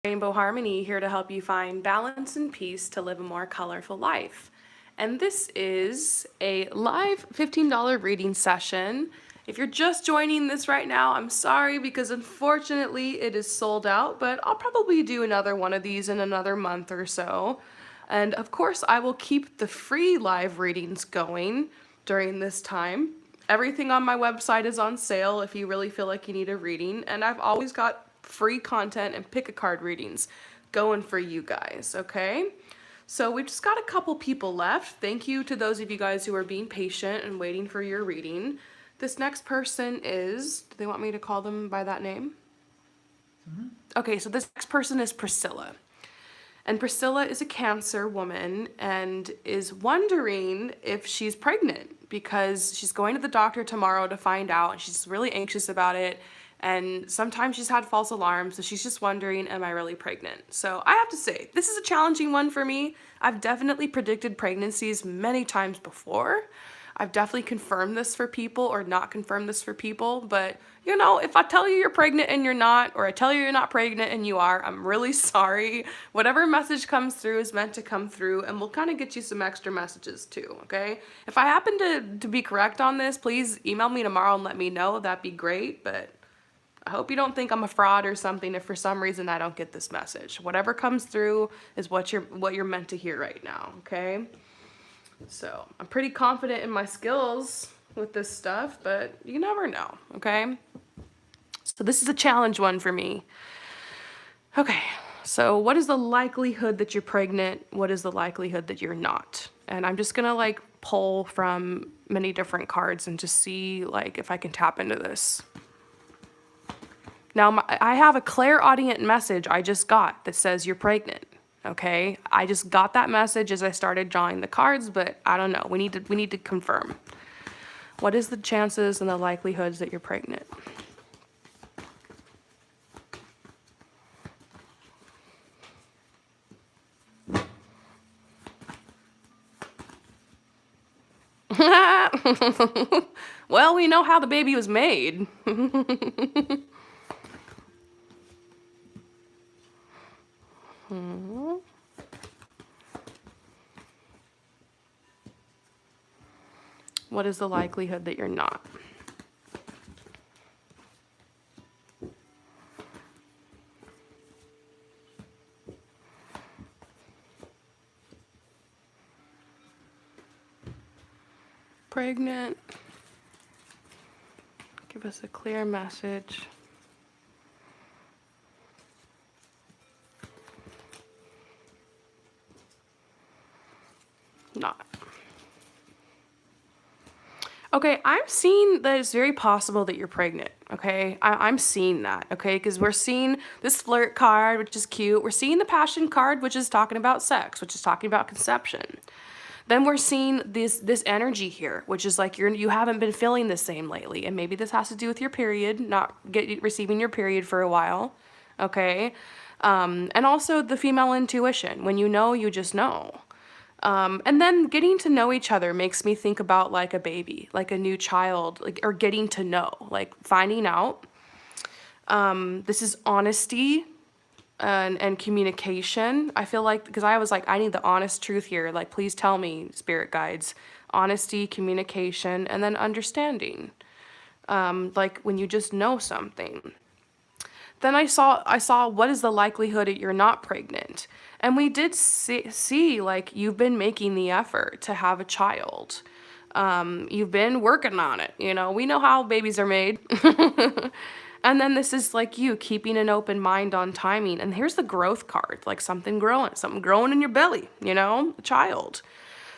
Rainbow Harmony, here to help you find balance and peace to live a more colorful life. And this is a live $15 reading session. If you're just joining this right now, I'm sorry because unfortunately it is sold out, but I'll probably do another one of these in another month or so. And of course, I will keep the free live readings going during this time. Everything on my website is on sale if you really feel like you need a reading, and I've always got free content and pick a card readings going for you guys, okay? So we've just got a couple people left. Thank you to those of you guys who are being patient and waiting for your reading. This next person is, do they want me to call them by that name? Okay, so this next person is Priscilla. And Priscilla is a Cancer woman and is wondering if she's pregnant because she's going to the doctor tomorrow to find out, and she's really anxious about it. And sometimes she's had false alarms, so she's just wondering, am I really pregnant? So I have to say, this is a challenging one for me. I've definitely predicted pregnancies many times before. I've definitely confirmed this for people or not confirmed this for people, but you know, if I tell you you're pregnant and you're not, or I tell you you're not pregnant and you are, I'm really sorry. Whatever message comes through is meant to come through, and we'll kind of get you some extra messages too, okay? If I happen to be correct on this, please email me tomorrow and let me know. That'd be great, but I hope you don't think I'm a fraud or something if for some reason I don't get this message. Whatever comes through is what you're meant to hear right now, okay? So I'm pretty confident in my skills with this stuff, but you never know, okay? So this is a challenge one for me. Okay, so what is the likelihood that you're pregnant? What is the likelihood that you're not? And I'm just gonna like pull from many different cards and just see like if I can tap into this. Now, I have a clairaudient message I just got that says you're pregnant, okay? I just got that message as I started drawing the cards, but I don't know. We need to confirm. What is the chances and the likelihoods that you're pregnant? Well, we know how the baby was made. What is the likelihood that you're not? Pregnant. Give us a clear message. Not. Okay, I'm seeing that it's very possible that you're pregnant, okay? I'm seeing that, okay? Because we're seeing this flirt card, which is cute. We're seeing the passion card, which is talking about sex, which is talking about conception. Then we're seeing this energy here, which is like you haven't been feeling the same lately, and maybe this has to do with your period, not receiving your period for a while, okay? And also the female intuition. When you know, you just know. And then getting to know each other makes me think about like a baby, like a new child, like, or getting to know, like finding out. This is honesty and communication. I feel like, because I was like, I need the honest truth here. Like, please tell me, spirit guides. Honesty, communication, and then understanding. Like when you just know something. Then I saw what is the likelihood that you're not pregnant. And we did see like you've been making the effort to have a child. You've been working on it. You know, we know how babies are made. And then this is like you keeping an open mind on timing. And here's the growth card, like something growing in your belly, you know, a child.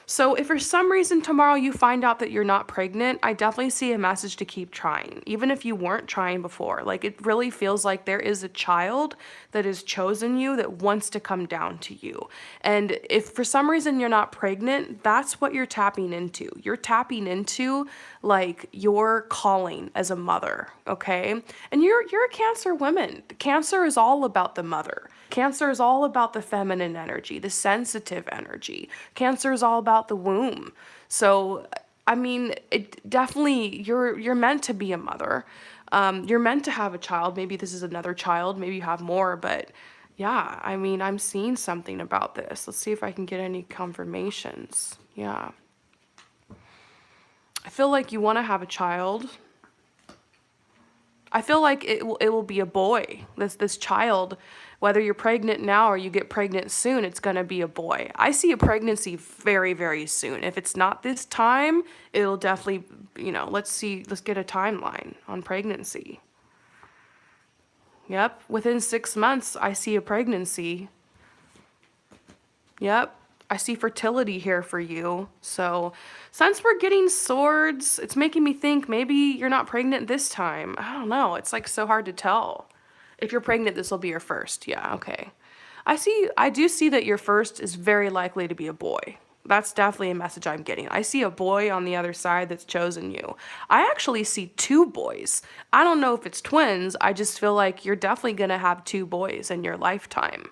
So if for some reason tomorrow you find out that you're not pregnant, I definitely see a message to keep trying, even if you weren't trying before. Like, it really feels like there is a child that has chosen you, that wants to come down to you. And if for some reason you're not pregnant, that's what you're tapping into. You're tapping into like your calling as a mother, okay? And you're a Cancer woman. Cancer is all about the mother. Cancer is all about the feminine energy, the sensitive energy. Cancer is all about the womb. So, I mean, it definitely, you're meant to be a mother. You're meant to have a child. Maybe this is another child. Maybe you have more, but Yeah, I mean, I'm seeing something about this. Let's see if I can get any confirmations. Yeah. I feel like you want to have a child. I feel like it will be a boy. This child, whether you're pregnant now or you get pregnant soon, it's gonna be a boy. I see a pregnancy very, very soon. If it's not this time, it'll definitely, let's see, let's get a timeline on pregnancy. Yep, within 6 months, I see a pregnancy. Yep. I see fertility here for you. So, since we're getting swords, it's making me think maybe you're not pregnant this time. I don't know. It's like so hard to tell. If you're pregnant, this will be your first. Yeah, okay. I do see that your first is very likely to be a boy. That's definitely a message I'm getting. I see a boy on the other side that's chosen you. I actually see two boys. I don't know if it's twins. I just feel like you're definitely going to have two boys in your lifetime.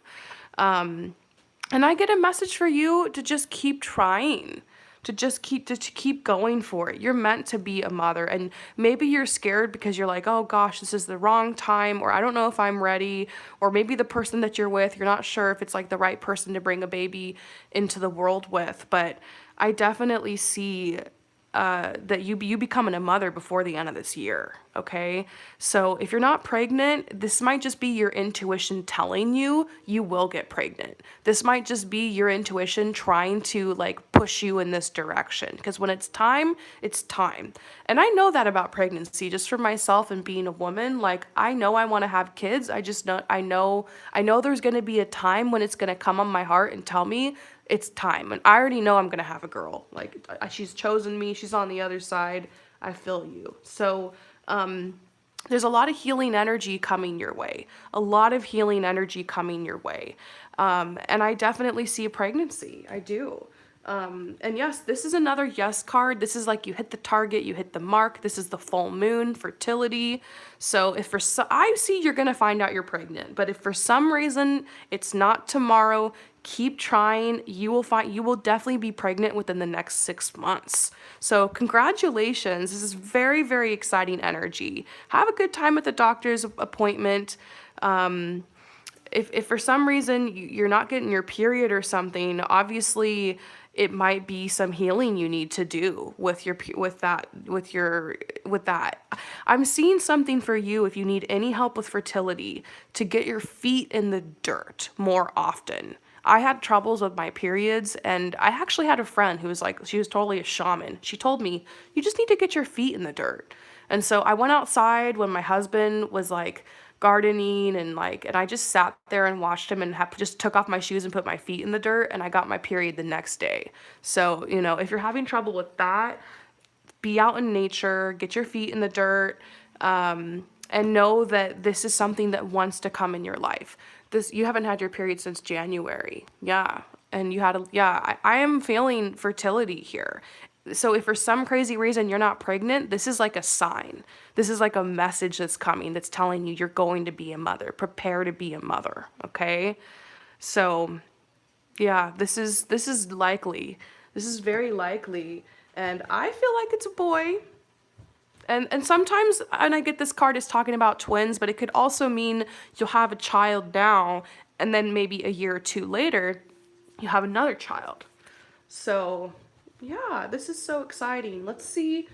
And I get a message for you to just keep trying, to keep going for it. You're meant to be a mother, and maybe you're scared because you're like, "Oh gosh, this is the wrong time," or "I don't know if I'm ready," or maybe the person that you're with, you're not sure if it's like the right person to bring a baby into the world with. But I definitely see that you becoming a mother before the end of this year. Okay, so if you're not pregnant, this might just be your intuition telling you you will get pregnant. This might just be your intuition trying to like push you in this direction, because when it's time, it's time. And I know that about pregnancy just for myself and being a woman. Like, I know I want to have kids. I just know I know there's going to be a time when it's going to come on my heart and tell me it's time. And I already know I'm gonna have a girl. Like, she's chosen me. She's on the other side. I feel you. So there's a lot of healing energy coming your way. A lot of healing energy coming your way. And I definitely see a pregnancy. I do. And yes, this is another yes card. This is like you hit the target, you hit the mark. This is the full moon, fertility. So if for so, I see you're gonna find out you're pregnant, but if for some reason it's not tomorrow, keep trying. You will definitely be pregnant within the next 6 months. So congratulations. This is very, very exciting energy. Have a good time at the doctor's appointment. If for some reason you're not getting your period or something, obviously it might be some healing you need to do with that. I'm seeing something for you if you need any help with fertility, to get your feet in the dirt more often. I had troubles with my periods, and I actually had a friend who was like, she was totally a shaman. She told me, you just need to get your feet in the dirt. And so I went outside when my husband was like gardening, and I just sat there and watched him, and just took off my shoes and put my feet in the dirt, and I got my period the next day. So, if you're having trouble with that, be out in nature, get your feet in the dirt, and know that this is something that wants to come in your life. You haven't had your period since January. Yeah. And I am feeling fertility here. So if for some crazy reason you're not pregnant, this is like a sign. This is like a message that's coming that's telling you you're going to be a mother. Prepare to be a mother, okay? So yeah, this is likely. This is very likely. And I feel like it's a boy. And sometimes, and I get this card is talking about twins, but it could also mean you'll have a child now, and then maybe a year or two later, you have another child. So, yeah, this is so exciting. Let's see,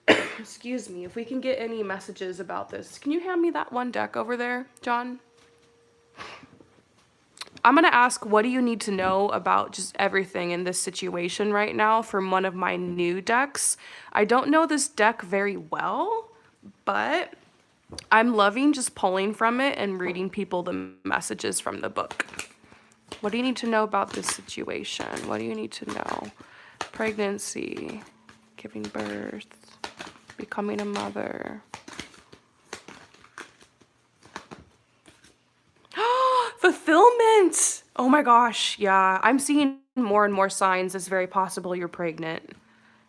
excuse me, if we can get any messages about this. Can you hand me that one deck over there, John? I'm going to ask, what do you need to know about just everything in this situation right now from one of my new decks? I don't know this deck very well, but I'm loving just pulling from it and reading people the messages from the book. What do you need to know about this situation? What do you need to know? Pregnancy, giving birth, becoming a mother. Fulfillment! Oh my gosh, yeah. I'm seeing more and more signs it's very possible you're pregnant.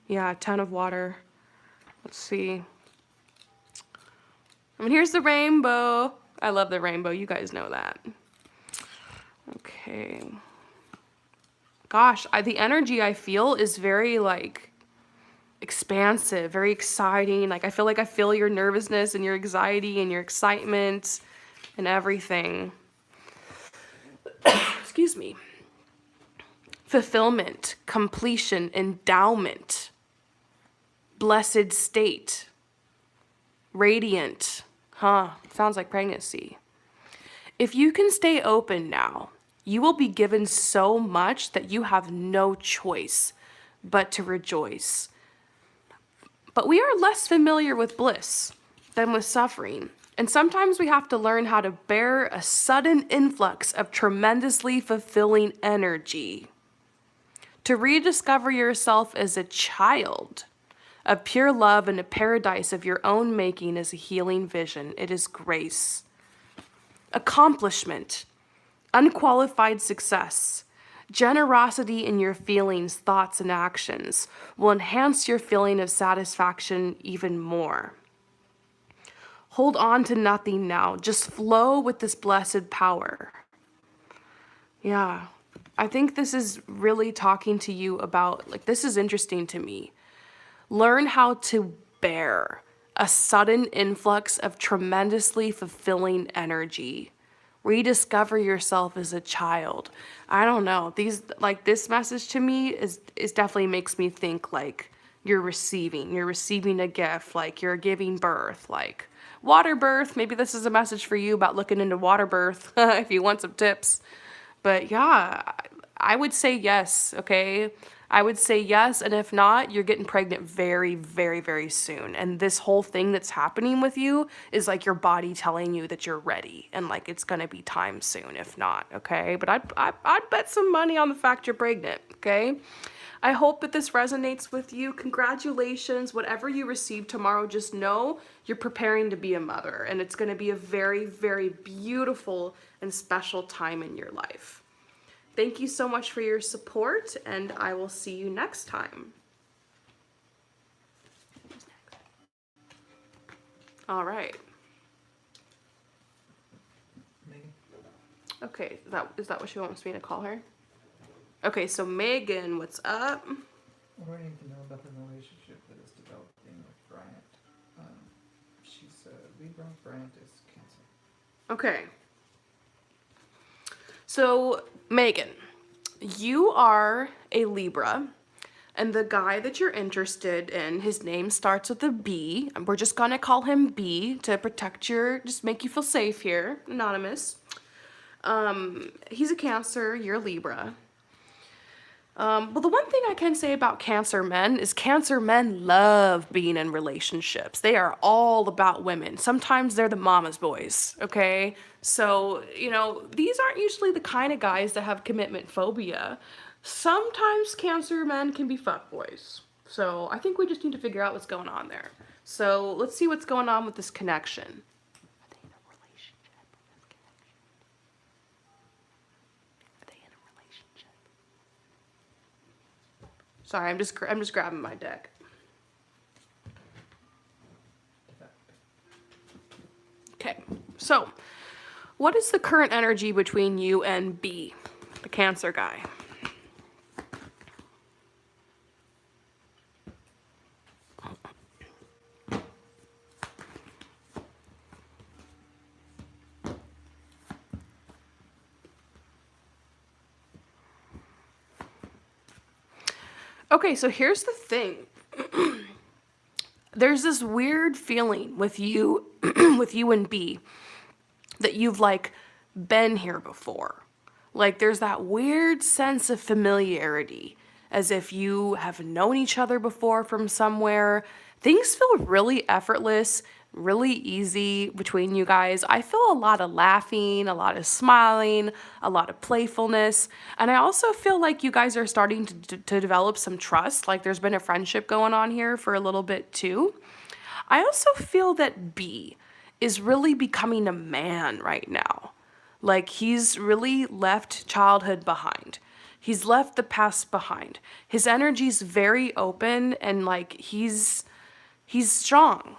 Yeah, 10 of water. Let's see. Here's the rainbow. I love the rainbow. You guys know that. Okay. Gosh, the energy I feel is very, like, expansive, very exciting. Like I feel your nervousness and your anxiety and your excitement. and everything. Excuse me. Fulfillment, completion, endowment, blessed state, radiant. Sounds like pregnancy. If you can stay open now, you will be given so much that you have no choice but to rejoice. But we are less familiar with bliss than with suffering. And sometimes we have to learn how to bear a sudden influx of tremendously fulfilling energy. To rediscover yourself as a child of pure love in a paradise of your own making is a healing vision. It is grace. Accomplishment, unqualified success, generosity in your feelings, thoughts, and actions will enhance your feeling of satisfaction even more. Hold on to nothing now. Just flow with this blessed power. Yeah, I think this is really talking to you about, like, this is interesting to me. Learn how to bear a sudden influx of tremendously fulfilling energy. Rediscover yourself as a child. I don't know. This message to me is definitely makes me think like you're receiving a gift, like you're giving birth, like water birth. Maybe this is a message for you about looking into water birth if you want some tips. But yeah, I would say yes, okay? I would say yes, and if not, you're getting pregnant very, very, very soon. And this whole thing that's happening with you is like your body telling you that you're ready, and like it's gonna be time soon, if not, okay? But I'd bet some money on the fact you're pregnant, okay? I hope that this resonates with you. Congratulations, whatever you receive tomorrow, just know you're preparing to be a mother, and it's gonna be a very, very beautiful and special time in your life. Thank you so much for your support, and I will see you next time. All right. Megan? Okay, is that what she wants me to call her? Okay, so Megan, what's up? What do you need to know about the relationship that is developing with Bryant? She's Libra, Bryant is Cancer. Okay. So, Megan, you are a Libra, and the guy that you're interested in, his name starts with a B. And we're just gonna call him B to just make you feel safe here, anonymous. He's a Cancer, you're a Libra. Well, the one thing I can say about Cancer men is Cancer men love being in relationships. They are all about women. Sometimes they're the mama's boys, okay? So, these aren't usually the kind of guys that have commitment phobia. Sometimes Cancer men can be fuckboys. So I think we just need to figure out what's going on there. So let's see what's going on with this connection. Sorry, I'm just grabbing my deck. Okay, so what is the current energy between you and B, the Cancer guy? Okay, so here's the thing. There's this weird feeling with you, with you and B, that you've like been here before. Like there's that weird sense of familiarity, as if you have known each other before from somewhere. Things feel really effortless, really easy between you guys. I feel a lot of laughing, a lot of smiling, a lot of playfulness. And I also feel like you guys are starting to develop some trust. Like there's been a friendship going on here for a little bit too. I also feel that B is really becoming a man right now. Like he's really left childhood behind. He's left the past behind. His energy's very open and like he's strong,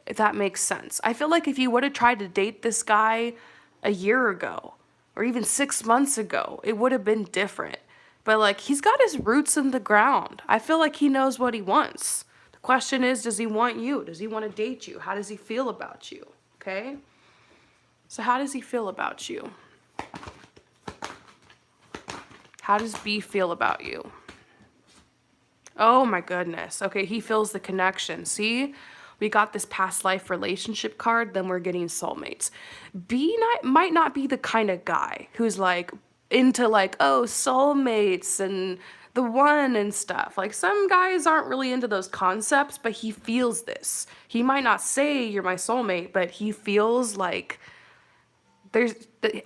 if that makes sense. I feel like if you would have tried to date this guy a year ago or even 6 months ago, it would have been different. But like he's got his roots in the ground. I feel like he knows what he wants. The question is, does he want you? Does he want to date you? How does he feel about you? Okay? So how does he feel about you? How does B feel about you? Oh my goodness. Okay, he feels the connection. See? We got this past life relationship card, then we're getting soulmates. Might not be the kind of guy who's like into like, oh, soulmates and the one and stuff. Like some guys aren't really into those concepts, but he feels this. He might not say you're my soulmate, but he feels like there's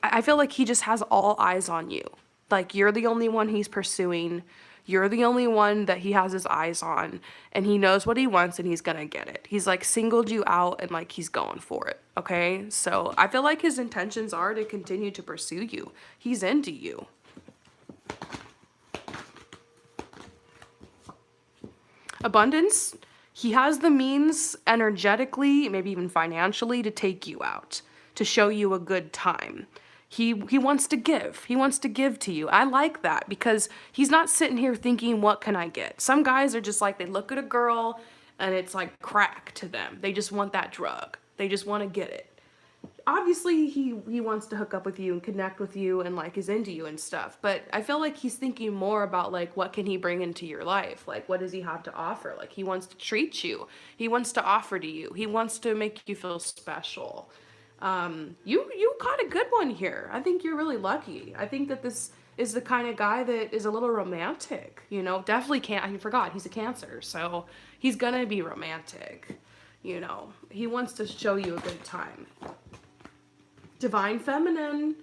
I feel like he just has all eyes on you. Like you're the only one he's pursuing. You're the only one that he has his eyes on, and he knows what he wants and he's gonna get it. He's like singled you out and like he's going for it. Okay? So I feel like his intentions are to continue to pursue you. He's into you. Abundance, he has the means energetically, maybe even financially, to take you out, to show you a good time. He wants to give. He wants to give to you. I like that because he's not sitting here thinking, what can I get? Some guys are just like, they look at a girl and it's like crack to them. They just want that drug. They just want to get it. Obviously he wants to hook up with you and connect with you and like is into you and stuff, but I feel like he's thinking more about like what can he bring into your life, like what does he have to offer. Like he wants to treat you, he wants to offer to you, he wants to make you feel special. You got a good one here. I think you're really lucky. I think that this is the kind of guy that is a little romantic, you know. Definitely can't, I forgot he's a Cancer, so he's gonna be romantic, you know. He wants to show you a good time. Divine Feminine.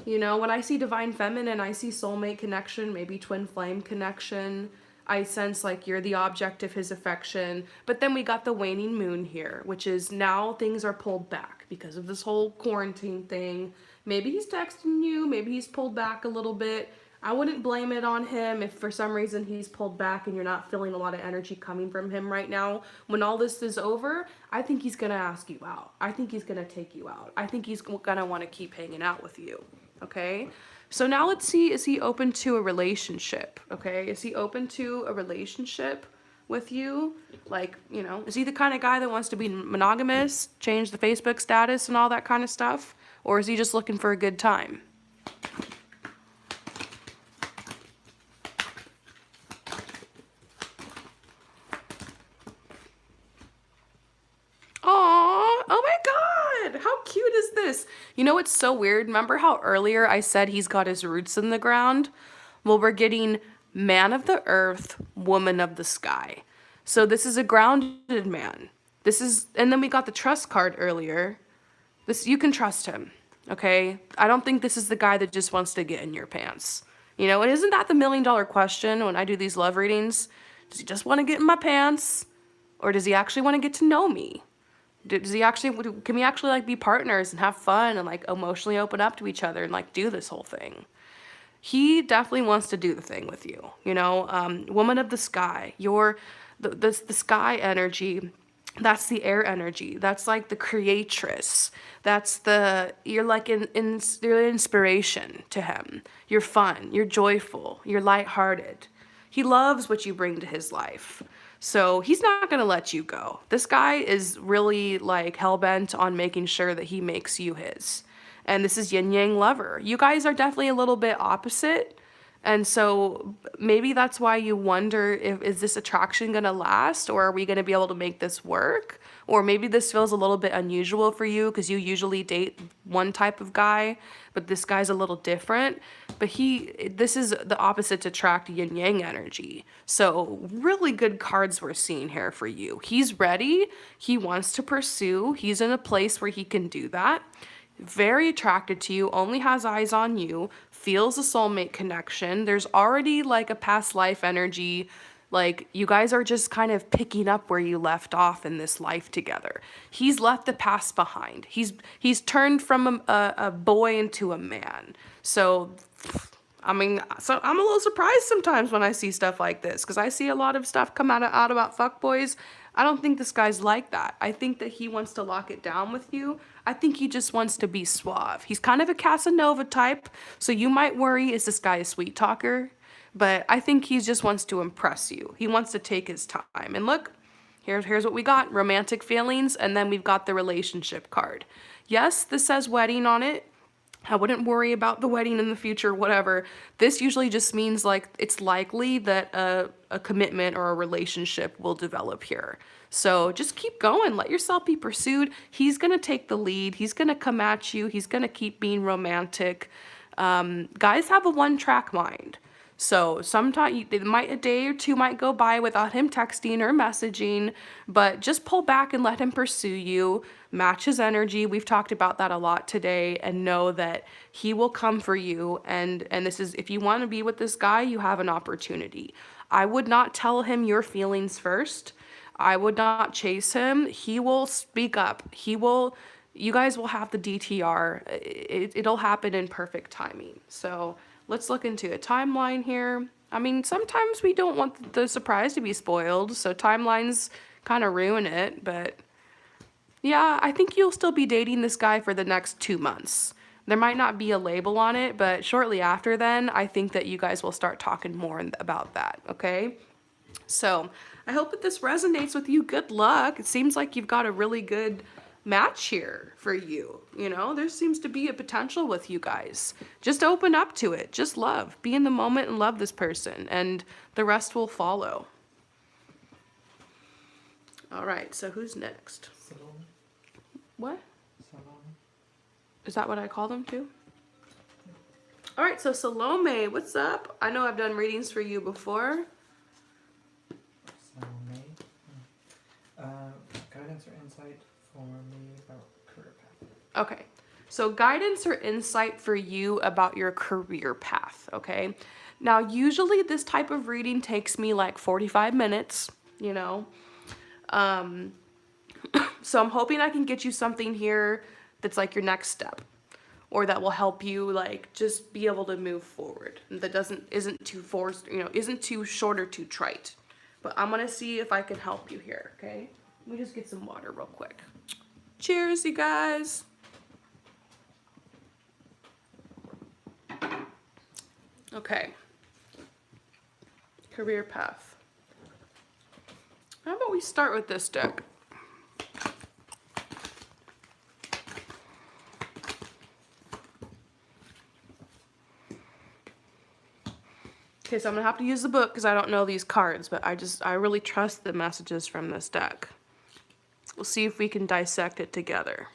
You know, when I see Divine Feminine, I see soulmate connection, maybe twin flame connection. I sense like you're the object of his affection. But then we got the waning moon here, which is now things are pulled back because of this whole quarantine thing. Maybe he's texting you, maybe he's pulled back a little bit. I wouldn't blame it on him if for some reason he's pulled back and you're not feeling a lot of energy coming from him right now. When all this is over, I think he's going to ask you out. I think he's going to take you out. I think he's going to want to keep hanging out with you. Okay? So now let's see, is he open to a relationship? Okay? Is he open to a relationship with you? Like, you know, is he the kind of guy that wants to be monogamous, change the Facebook status and all that kind of stuff? Or is he just looking for a good time? Aw, oh my God, how cute is this? You know what's so weird? Remember how earlier I said he's got his roots in the ground? Well, we're getting man of the earth, woman of the sky. So this is a grounded man. And then we got the trust card earlier. You can trust him, okay? I don't think this is the guy that just wants to get in your pants. You know, and isn't that the $1 million question when I do these love readings? Does he just want to get in my pants? Or does he actually want to get to know me? Does he actually, can we actually like be partners and have fun and like emotionally open up to each other and like do this whole thing? He definitely wants to do the thing with you, you know. Woman of the sky, the sky energy, that's the air energy, that's like the creatress, you're like you're inspiration to him. You're fun, you're joyful, you're lighthearted. He loves what you bring to his life. So he's not going to let you go. This guy is really like hell-bent on making sure that he makes you his. And this is yin yang lover. You guys are definitely a little bit opposite. And so maybe that's why you wonder is this attraction going to last, or are we going to be able to make this work? Or maybe this feels a little bit unusual for you because you usually date one type of guy, but this guy's a little different. But this is the opposite to attract yin yang energy. So really good cards we're seeing here for you. He's ready. He wants to pursue. He's in a place where he can do that. Very attracted to you, only has eyes on you, feels a soulmate connection. There's already like a past life energy. Like you guys are just kind of picking up where you left off in this life together. He's left the past behind. He's turned from a boy into a man. So I'm a little surprised sometimes when I see stuff like this because I see a lot of stuff come out about fuckboys. I don't think this guy's like that. I think that he wants to lock it down with you. I think he just wants to be suave. He's kind of a Casanova type, so you might worry, is this guy a sweet talker? But I think he just wants to impress you. He wants to take his time. And look, here's what we got. Romantic feelings, and then we've got the relationship card. Yes, this says wedding on it. I wouldn't worry about the wedding in the future, whatever. This usually just means like it's likely that a commitment or a relationship will develop here. So just keep going. Let yourself be pursued. He's going to take the lead. He's going to come at you. He's going to keep being romantic. Guys have a one-track mind. So sometimes a day or two might go by without him texting or messaging, but just pull back and let him pursue you. Match his energy. We've talked about that a lot today, and know that he will come for you. And this is, if you want to be with this guy, you have an opportunity. I would not tell him your feelings first. I would not chase him. He will speak up. You guys will have the DTR. It'll happen in perfect timing. So let's look into a timeline here. I mean, sometimes we don't want the surprise to be spoiled, so timelines kind of ruin it, but yeah, I think you'll still be dating this guy for the next 2 months. There might not be a label on it, but shortly after then, I think that you guys will start talking more about that, okay? So I hope that this resonates with you. Good luck. It seems like you've got a really good match here for you. You know, there seems to be a potential with you guys. Just open up to it. Just love. Be in the moment and love this person, and the rest will follow. All right, so who's next? Salome. What? Salome. Is that what I call them too? All right, so Salome, what's up? I know I've done readings for you before. Salome. Guidance or insight for me about career path. Okay, so guidance or insight for you about your career path, okay? Now, usually this type of reading takes me like 45 minutes, you know? So I'm hoping I can get you something here that's like your next step, or that will help you like just be able to move forward. That isn't too forced, you know, isn't too short or too trite. But I'm gonna see if I can help you here, okay? Let me just get some water real quick. Cheers, you guys. Okay. Career path. How about we start with this deck? Okay, so I'm gonna have to use the book because I don't know these cards, but I really trust the messages from this deck. We'll see if we can dissect it together.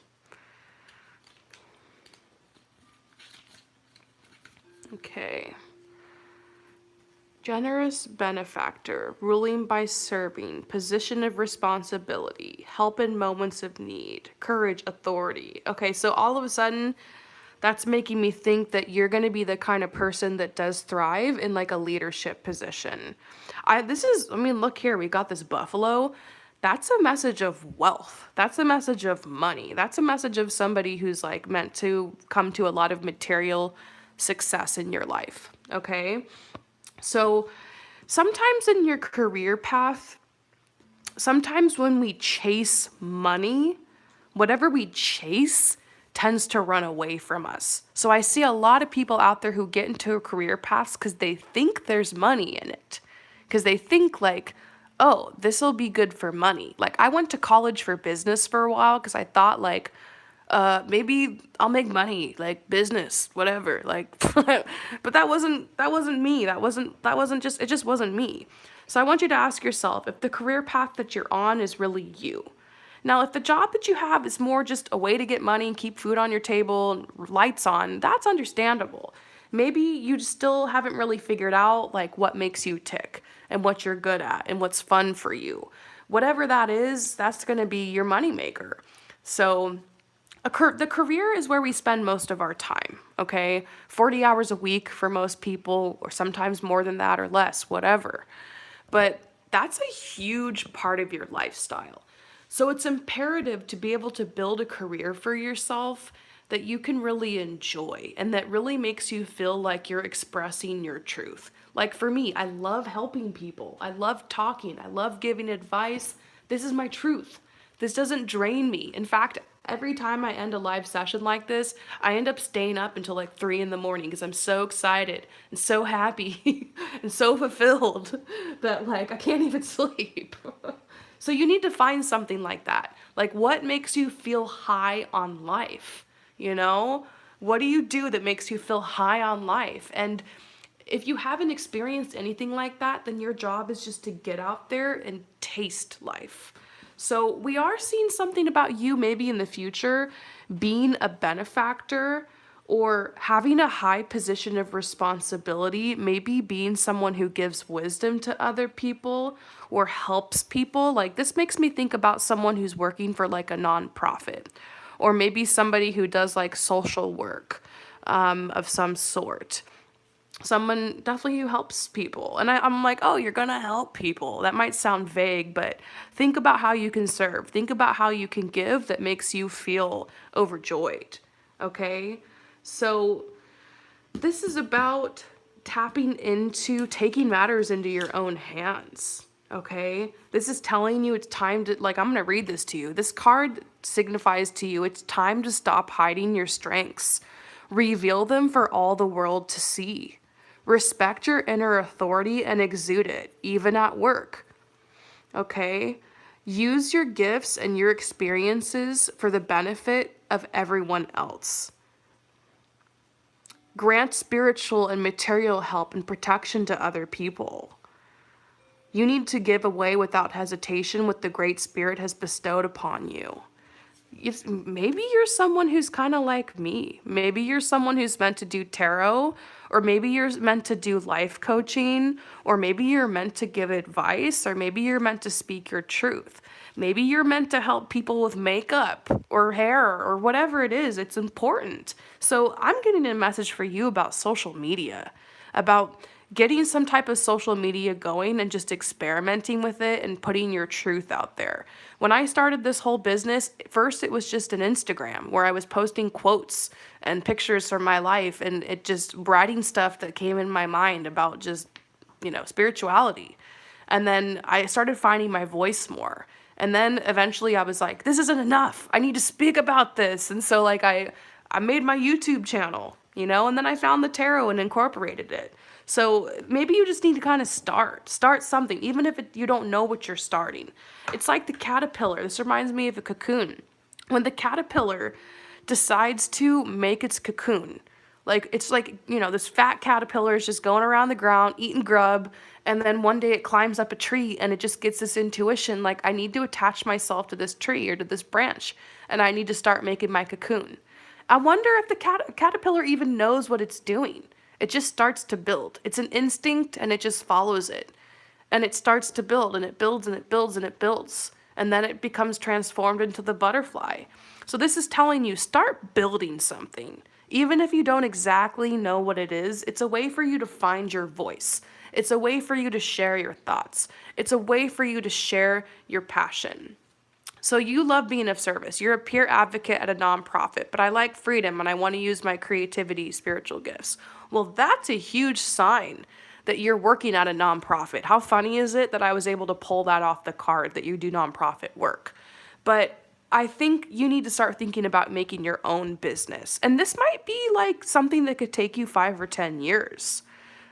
Okay. Generous benefactor, ruling by serving, position of responsibility, help in moments of need, courage, authority. Okay, so all of a sudden, that's making me think that you're going to be the kind of person that does thrive in like a leadership position. Look here, we got this buffalo. That's a message of wealth. That's a message of money. That's a message of somebody who's like meant to come to a lot of material success in your life, okay? So sometimes in your career path, sometimes when we chase money, whatever we chase tends to run away from us. So I see a lot of people out there who get into a career path because they think there's money in it. Because they think like, oh, this will be good for money. Like I went to college for business for a while because I thought like, maybe I'll make money, like business, whatever. Like, but that wasn't me. It just wasn't me. So I want you to ask yourself if the career path that you're on is really you. Now, if the job that you have is more just a way to get money and keep food on your table and lights on, that's understandable. Maybe you still haven't really figured out like what makes you tick and what you're good at and what's fun for you. Whatever that is, that's going to be your moneymaker. So the career is where we spend most of our time, okay? 40 hours a week for most people, or sometimes more than that or less, whatever. But that's a huge part of your lifestyle. So it's imperative to be able to build a career for yourself that you can really enjoy and that really makes you feel like you're expressing your truth. Like for me, I love helping people. I love talking. I love giving advice. This is my truth. This doesn't drain me. In fact, every time I end a live session like this, I end up staying up until like 3 a.m. because I'm so excited and so happy and so fulfilled that like I can't even sleep. So you need to find something like that. Like, what makes you feel high on life? You know? What do you do that makes you feel high on life? And if you haven't experienced anything like that, then your job is just to get out there and taste life. So we are seeing something about you maybe in the future being a benefactor or having a high position of responsibility, maybe being someone who gives wisdom to other people or helps people. Like, this makes me think about someone who's working for like a nonprofit, or maybe somebody who does like social work of some sort. Someone definitely who helps people. And I'm like, oh, you're gonna help people. That might sound vague, but think about how you can serve. Think about how you can give that makes you feel overjoyed. Okay? So this is about tapping into taking matters into your own hands. Okay? This is telling you it's time to, like, I'm gonna read this to you. This card signifies to you it's time to stop hiding your strengths. Reveal them for all the world to see. Respect your inner authority and exude it, even at work. Okay? Use your gifts and your experiences for the benefit of everyone else. Grant spiritual and material help and protection to other people. You need to give away without hesitation what the Great Spirit has bestowed upon you. Maybe you're someone who's kind of like me. Maybe you're someone who's meant to do tarot, or maybe you're meant to do life coaching, or maybe you're meant to give advice, or maybe you're meant to speak your truth. Maybe you're meant to help people with makeup or hair or whatever it is. It's important. So I'm getting a message for you about social media, about getting some type of social media going and just experimenting with it and putting your truth out there. When I started this whole business, first it was just an Instagram where I was posting quotes and pictures from my life and it just writing stuff that came in my mind about just, spirituality. And then I started finding my voice more. And then eventually I was like, this isn't enough. I need to speak about this. And so like I made my YouTube channel, and then I found the tarot and incorporated it. So maybe you just need to kind of start something, even if you don't know what you're starting. It's like the caterpillar. This reminds me of a cocoon. When the caterpillar decides to make its cocoon, it's like, this fat caterpillar is just going around the ground, eating grub, and then one day it climbs up a tree and it just gets this intuition, like, I need to attach myself to this tree or to this branch, and I need to start making my cocoon. I wonder if the caterpillar even knows what it's doing. It just starts to build. It's an instinct and it just follows it. And it starts to build and it builds and it builds and it builds. And then it becomes transformed into the butterfly. So this is telling you, start building something. Even if you don't exactly know what it is, it's a way for you to find your voice. It's a way for you to share your thoughts. It's a way for you to share your passion. So you love being of service. You're a peer advocate at a nonprofit, but I like freedom and I want to use my creativity, spiritual gifts. Well, that's a huge sign that you're working at a nonprofit. How funny is it that I was able to pull that off the card, that you do nonprofit work? But I think you need to start thinking about making your own business. And this might be like something that could take you 5 or 10 years.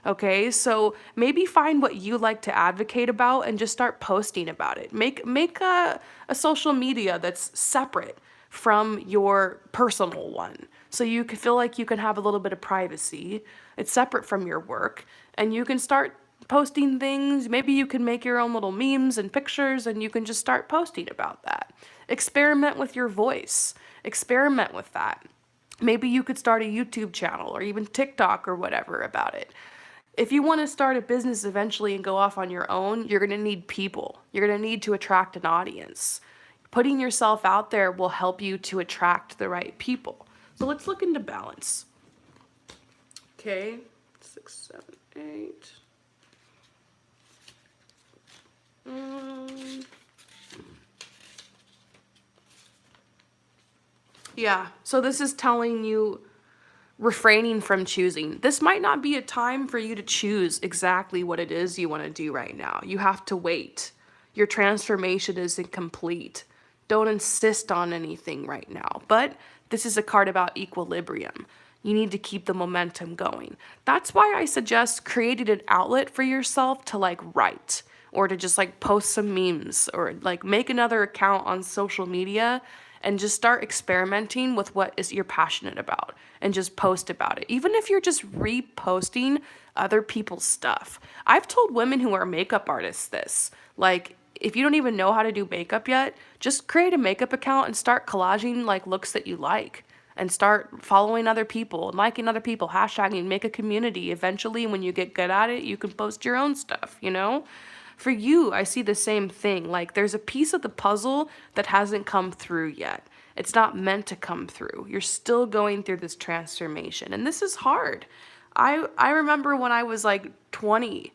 Okay, so maybe find what you like to advocate about and just start posting about it. Make a social media that's separate from your personal one. So you can feel like you can have a little bit of privacy. It's separate from your work. And you can start posting things. Maybe you can make your own little memes and pictures and you can just start posting about that. Experiment with your voice. Experiment with that. Maybe you could start a YouTube channel or even TikTok or whatever about it. If you want to start a business eventually and go off on your own, you're going to need people. You're going to need to attract an audience. Putting yourself out there will help you to attract the right people. So let's look into balance. Okay, 6, 7, 8. Yeah, so this is telling you refraining from choosing. This might not be a time for you to choose exactly what it is you want to do right now. You have to wait. Your transformation isn't complete. Don't insist on anything right now. But this is a card about equilibrium. You need to keep the momentum going. That's why I suggest creating an outlet for yourself to write. or to just like post some memes or like make another account on social media and just start experimenting with what is you're passionate about and just post about it. Even if you're just reposting other people's stuff. I've told women who are makeup artists this. Like, if you don't even know how to do makeup yet, just create a makeup account and start collaging like looks that you like and start following other people and liking other people, hashtagging, make a community. Eventually, when you get good at it, you can post your own stuff, you know? For you, I see the same thing. Like, there's a piece of the puzzle that hasn't come through yet. It's not meant to come through. You're still going through this transformation, and this is hard. I remember when I was like 20,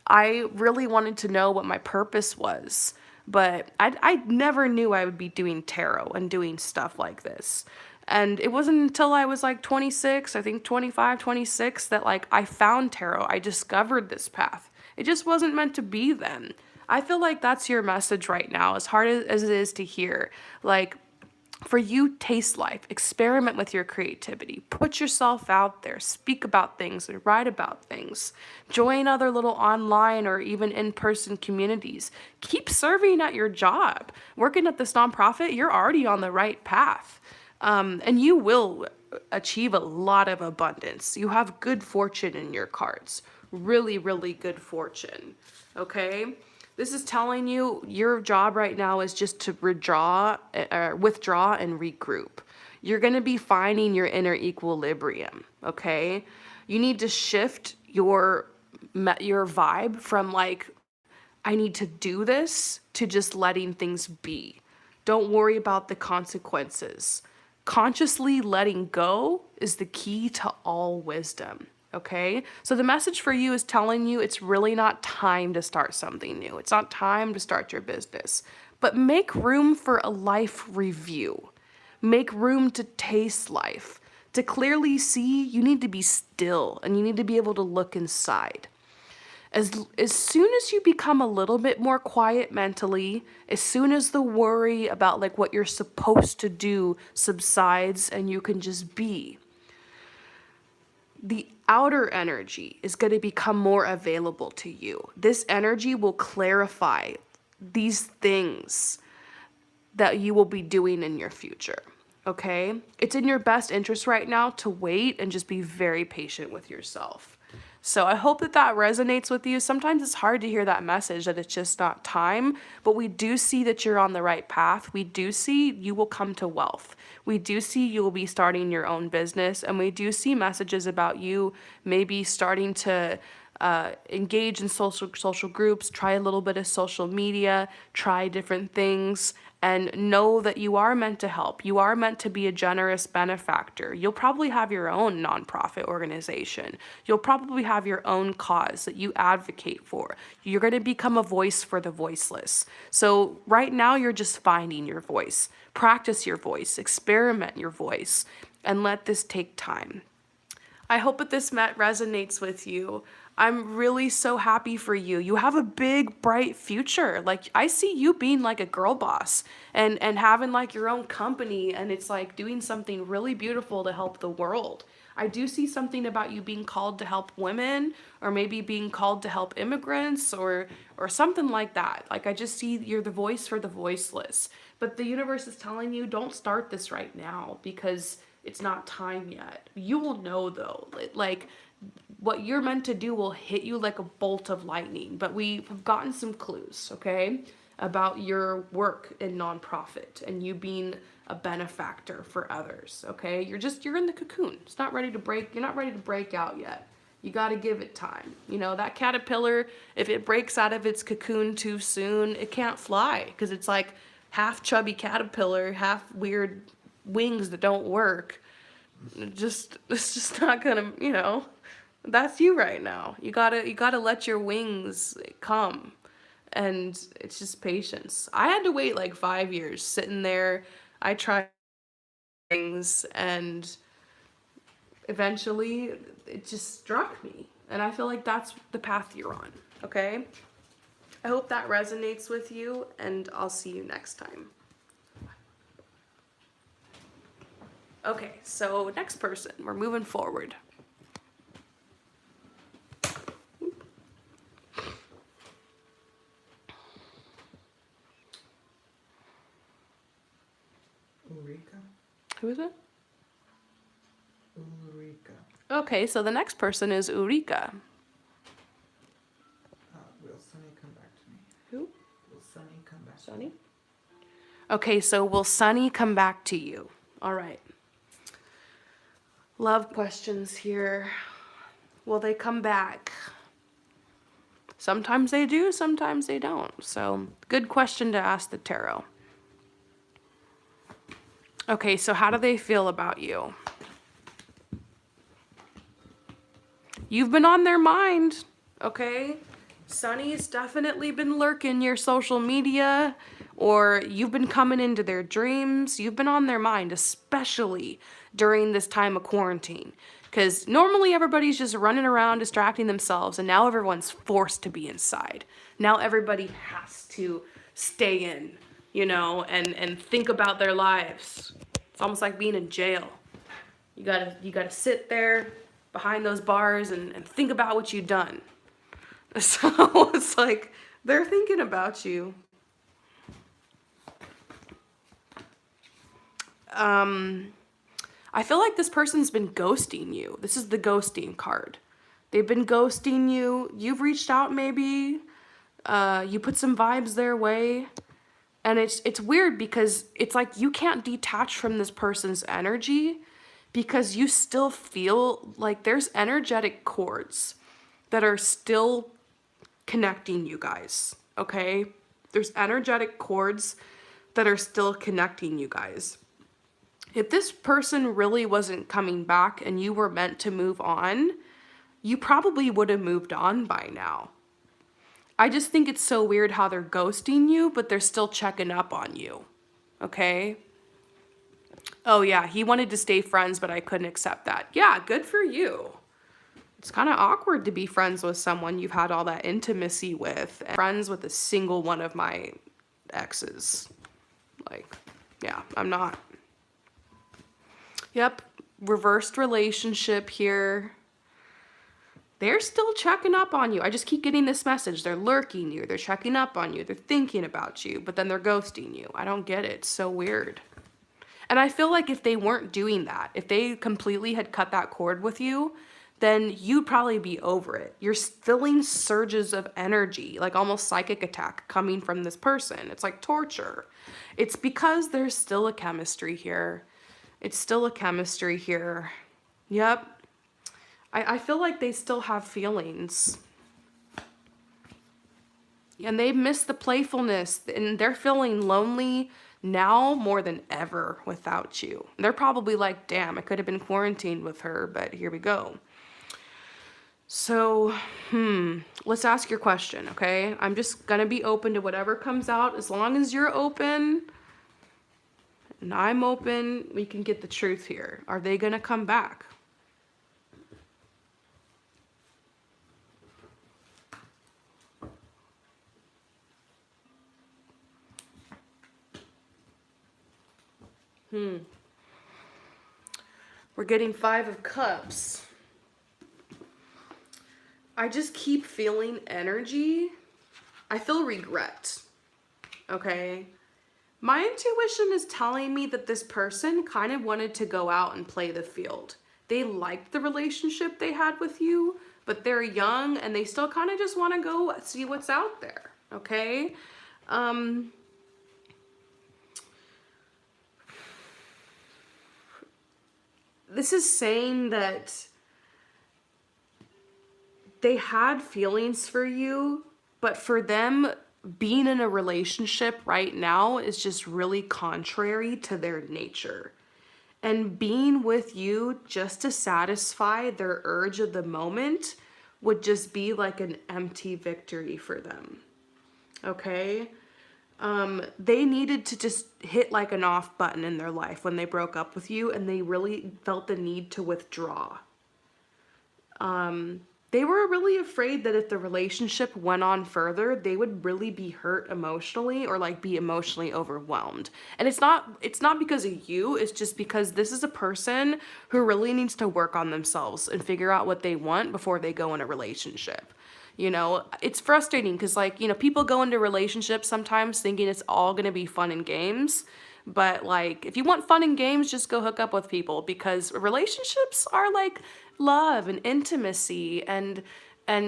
I really wanted to know what my purpose was, but I never knew I would be doing tarot and doing stuff like this. And it wasn't until I was like 26, I think 25, 26, that like I found tarot. I discovered this path. It just wasn't meant to be then. I feel like that's your message right now, as hard as it is to hear. Like, for you, taste life, experiment with your creativity, put yourself out there, speak about things and write about things, join other little online or even in-person communities, keep serving at your job, working at this nonprofit. You're already on the right path, and you will achieve a lot of abundance. You have good fortune in your cards, really, really good fortune, okay? This is telling you your job right now is just to withdraw and regroup. You're going to be finding your inner equilibrium, okay? You need to shift your vibe from like, I need to do this, to just letting things be. Don't worry about the consequences. Consciously letting go is the key to all wisdom. Okay, so the message for you is telling you it's really not time to start something new. It's not time to start your business, but make room for a life review. Make room to taste life. To clearly see, you need to be still and you need to be able to look inside. As soon as you become a little bit more quiet mentally, as soon as the worry about like what you're supposed to do subsides and you can just be, the outer energy is going to become more available to you. This energy will clarify these things that you will be doing in your future, okay? It's in your best interest right now to wait and just be very patient with yourself. So I hope that that resonates with you. Sometimes it's hard to hear that message that it's just not time, but we do see that you're on the right path. We do see you will come to wealth. We do see you will be starting your own business, and we do see messages about you maybe starting to engage in social groups, try a little bit of social media, try different things, and know that you are meant to help. You are meant to be a generous benefactor. You'll probably have your own nonprofit organization. You'll probably have your own cause that you advocate for. You're going to become a voice for the voiceless. So right now you're just finding your voice. Practice your voice, experiment your voice, and let this take time. I hope that this resonates with you. I'm really so happy for you. You have a big, bright future. Like, I see you being like a girl boss and having like your own company, and it's like doing something really beautiful to help the world. I do see something about you being called to help women, or maybe being called to help immigrants, or something like that. Like, I just see you're the voice for the voiceless. But the universe is telling you, don't start this right now because it's not time yet. You will know though, like what you're meant to do will hit you like a bolt of lightning. But we've gotten some clues, okay, about your work in nonprofit and you being a benefactor for others, okay? You're in the cocoon. It's not ready to break. You're not ready to break out yet. You got to give it time. You know, that caterpillar, if it breaks out of its cocoon too soon, it can't fly because it's like half chubby caterpillar, half weird wings that don't work. It's just not gonna, you know, that's you right now. You gotta let your wings come, and it's just patience. I had to wait like 5 years sitting there. I tried things, and eventually it just struck me, and I feel like that's the path you're on. Okay, I hope that resonates with you, and I'll see you next time. Okay, so next person, we're moving forward. Who is it? Ulrika. Okay, so the next person is Ulrika. Will Sunny come back to me? Who? Will Sunny come back to Sunny? me? Okay, so will Sunny come back to you? All right. Love questions here. Will they come back? Sometimes they do, sometimes they don't. So, good question to ask the tarot. Okay, so how do they feel about you? You've been on their mind, okay? Sunny's definitely been lurking your social media, or you've been coming into their dreams. You've been on their mind, especially during this time of quarantine. Because normally everybody's just running around distracting themselves, and now everyone's forced to be inside. Now everybody has to stay in, and think about their lives. It's almost like being in jail. You gotta sit there behind those bars and think about what you've done. So it's like they're thinking about you. I feel like this person's been ghosting you. This is the ghosting card. They've been ghosting you. You've reached out maybe. You put some vibes their way. And it's weird because it's like you can't detach from this person's energy because you still feel like there's energetic cords that are still connecting you guys, okay? There's energetic cords that are still connecting you guys. If this person really wasn't coming back and you were meant to move on, you probably would have moved on by now. I just think it's so weird how they're ghosting you, but they're still checking up on you, okay? Oh yeah, he wanted to stay friends, but I couldn't accept that. Yeah, good for you. It's kind of awkward to be friends with someone you've had all that intimacy with, and friends with a single one of my exes. Like, yeah, I'm not. Yep, reversed relationship here. They're still checking up on you. I just keep getting this message. They're lurking you. They're checking up on you. They're thinking about you, but then they're ghosting you. I don't get it. It's so weird. And I feel like if they weren't doing that, if they completely had cut that cord with you, then you'd probably be over it. You're feeling surges of energy, like almost psychic attack coming from this person. It's like torture. It's because there's still a chemistry here. It's still a chemistry here. Yep. I feel like they still have feelings. And they miss the playfulness, and they're feeling lonely now more than ever without you. They're probably like, damn, I could have been quarantined with her, but here we go. So, let's ask your question, okay? I'm just gonna be open to whatever comes out. As long as you're open and I'm open, we can get the truth here. Are they gonna come back? We're getting 5 of Cups. I just keep feeling energy. I feel regret. Okay? My intuition is telling me that this person kind of wanted to go out and play the field. They liked the relationship they had with you, but they're young and they still kind of just want to go see what's out there. Okay? This is saying that they had feelings for you, but for them, being in a relationship right now is just really contrary to their nature. And being with you just to satisfy their urge of the moment would just be like an empty victory for them. Okay? They needed to just hit like an off button in their life when they broke up with you, and they really felt the need to withdraw. They were really afraid that if the relationship went on further, they would really be hurt emotionally or like be emotionally overwhelmed. And it's not because of you, it's just because this is a person who really needs to work on themselves and figure out what they want before they go in a relationship. It's frustrating because, people go into relationships sometimes thinking it's all going to be fun and games, But like, if you want fun and games, just go hook up with people, because relationships are like love and intimacy and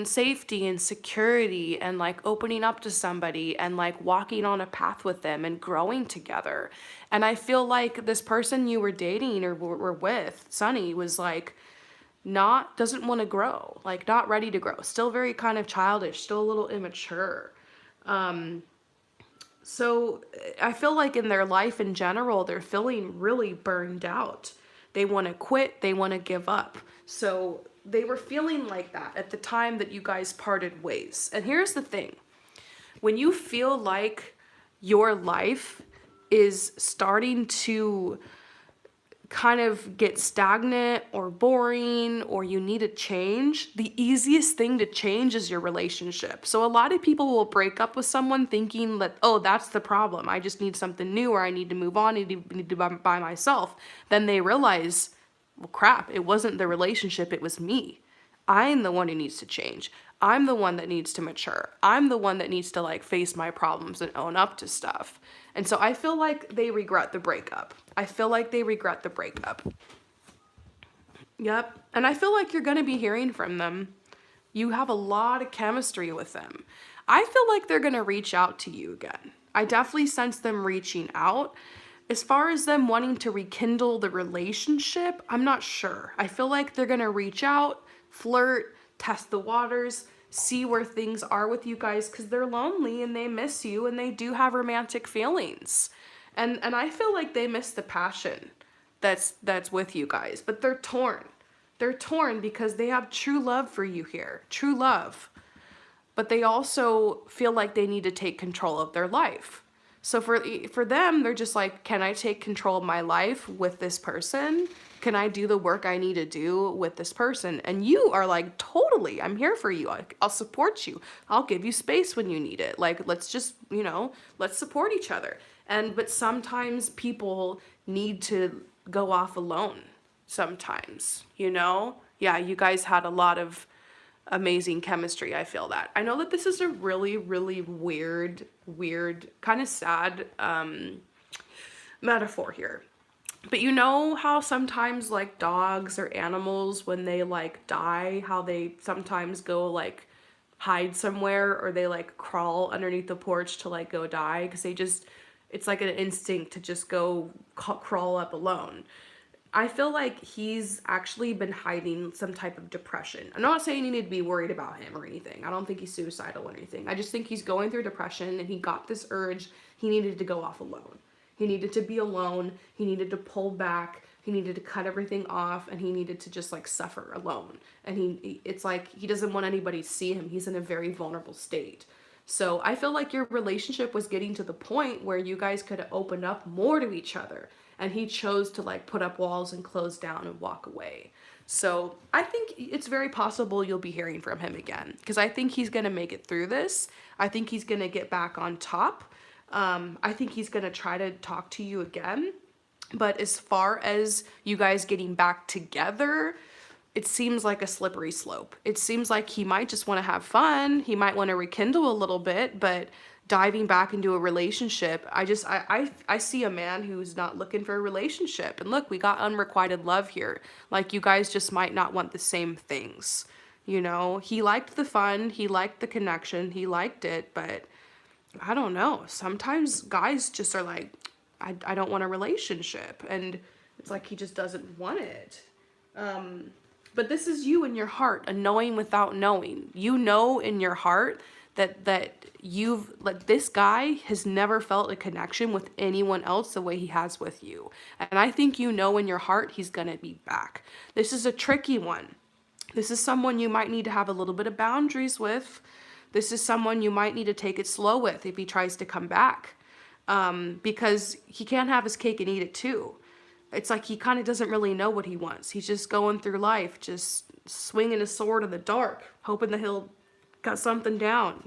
safety and security and like opening up to somebody and like walking on a path with them and growing together. And I feel like this person you were dating or were with, Sunny, was like not doesn't want to grow, like not ready to grow, still very kind of childish, still a little immature. So I feel like in their life in general, they're feeling really burned out. They want to quit, they want to give up. So they were feeling like that at the time that you guys parted ways. And here's the thing, when you feel like your life is starting to kind of get stagnant or boring or you need a change, the easiest thing to change is your relationship. So a lot of people will break up with someone thinking that, oh, that's the problem, I just need something new, or I need to move on, I need to be by myself. Then they realize, well, crap, it wasn't the relationship, it was me. I'm the one who needs to change. I'm the one that needs to mature. I'm the one that needs to like face my problems and own up to stuff. And so I feel like they regret the breakup. I feel like they regret the breakup. Yep. And I feel like you're going to be hearing from them. You have a lot of chemistry with them. I feel like they're going to reach out to you again. I definitely sense them reaching out. As far as them wanting to rekindle the relationship, I'm not sure. I feel like they're going to reach out, flirt, test the waters, see where things are with you guys, because they're lonely and they miss you and they do have romantic feelings. And I feel like they miss the passion that's with you guys, but they're torn. They're torn because they have true love for you here, true love. But they also feel like they need to take control of their life. So for them, they're just like, can I take control of my life with this person? Can I do the work I need to do with this person? And you are like, totally, I'm here for you. I'll support you. I'll give you space when you need it. Like, let's just, let's support each other. But sometimes people need to go off alone sometimes, Yeah, you guys had a lot of amazing chemistry. I feel that. I know that this is a really, really weird, kind of sad metaphor here. But you know how sometimes like dogs or animals, when they like die, how they sometimes go like hide somewhere, or they like crawl underneath the porch to like go die, because it's like an instinct to just go crawl up alone. I feel like he's actually been hiding some type of depression. I'm not saying you need to be worried about him or anything. I don't think he's suicidal or anything. I just think he's going through depression and he got this urge. He needed to go off alone. He needed to be alone. He needed to pull back. He needed to cut everything off, and he needed to just like suffer alone. And it's like he doesn't want anybody to see him. He's in a very vulnerable state. So I feel like your relationship was getting to the point where you guys could have opened up more to each other. And he chose to like put up walls and close down and walk away. So I think it's very possible you'll be hearing from him again, because I think he's going to make it through this. I think he's going to get back on top. I think he's going to try to talk to you again. But as far as you guys getting back together, it seems like a slippery slope. It seems like he might just want to have fun. He might want to rekindle a little bit, but diving back into a relationship, I see a man who's not looking for a relationship. And look, we got unrequited love here. Like, you guys just might not want the same things. He liked the fun, he liked the connection, he liked it, but I don't know. Sometimes guys just are like, I don't want a relationship. And it's like he just doesn't want it. But this is you in your heart, a knowing without knowing. You know in your heart that you've, like, this guy has never felt a connection with anyone else the way he has with you. And I think you know in your heart he's gonna be back. This is a tricky one. This is someone you might need to have a little bit of boundaries with. This is someone you might need to take it slow with if he tries to come back. Because he can't have his cake and eat it too. It's like he kind of doesn't really know what he wants. He's just going through life, just swinging his sword in the dark, hoping that he'll got something down,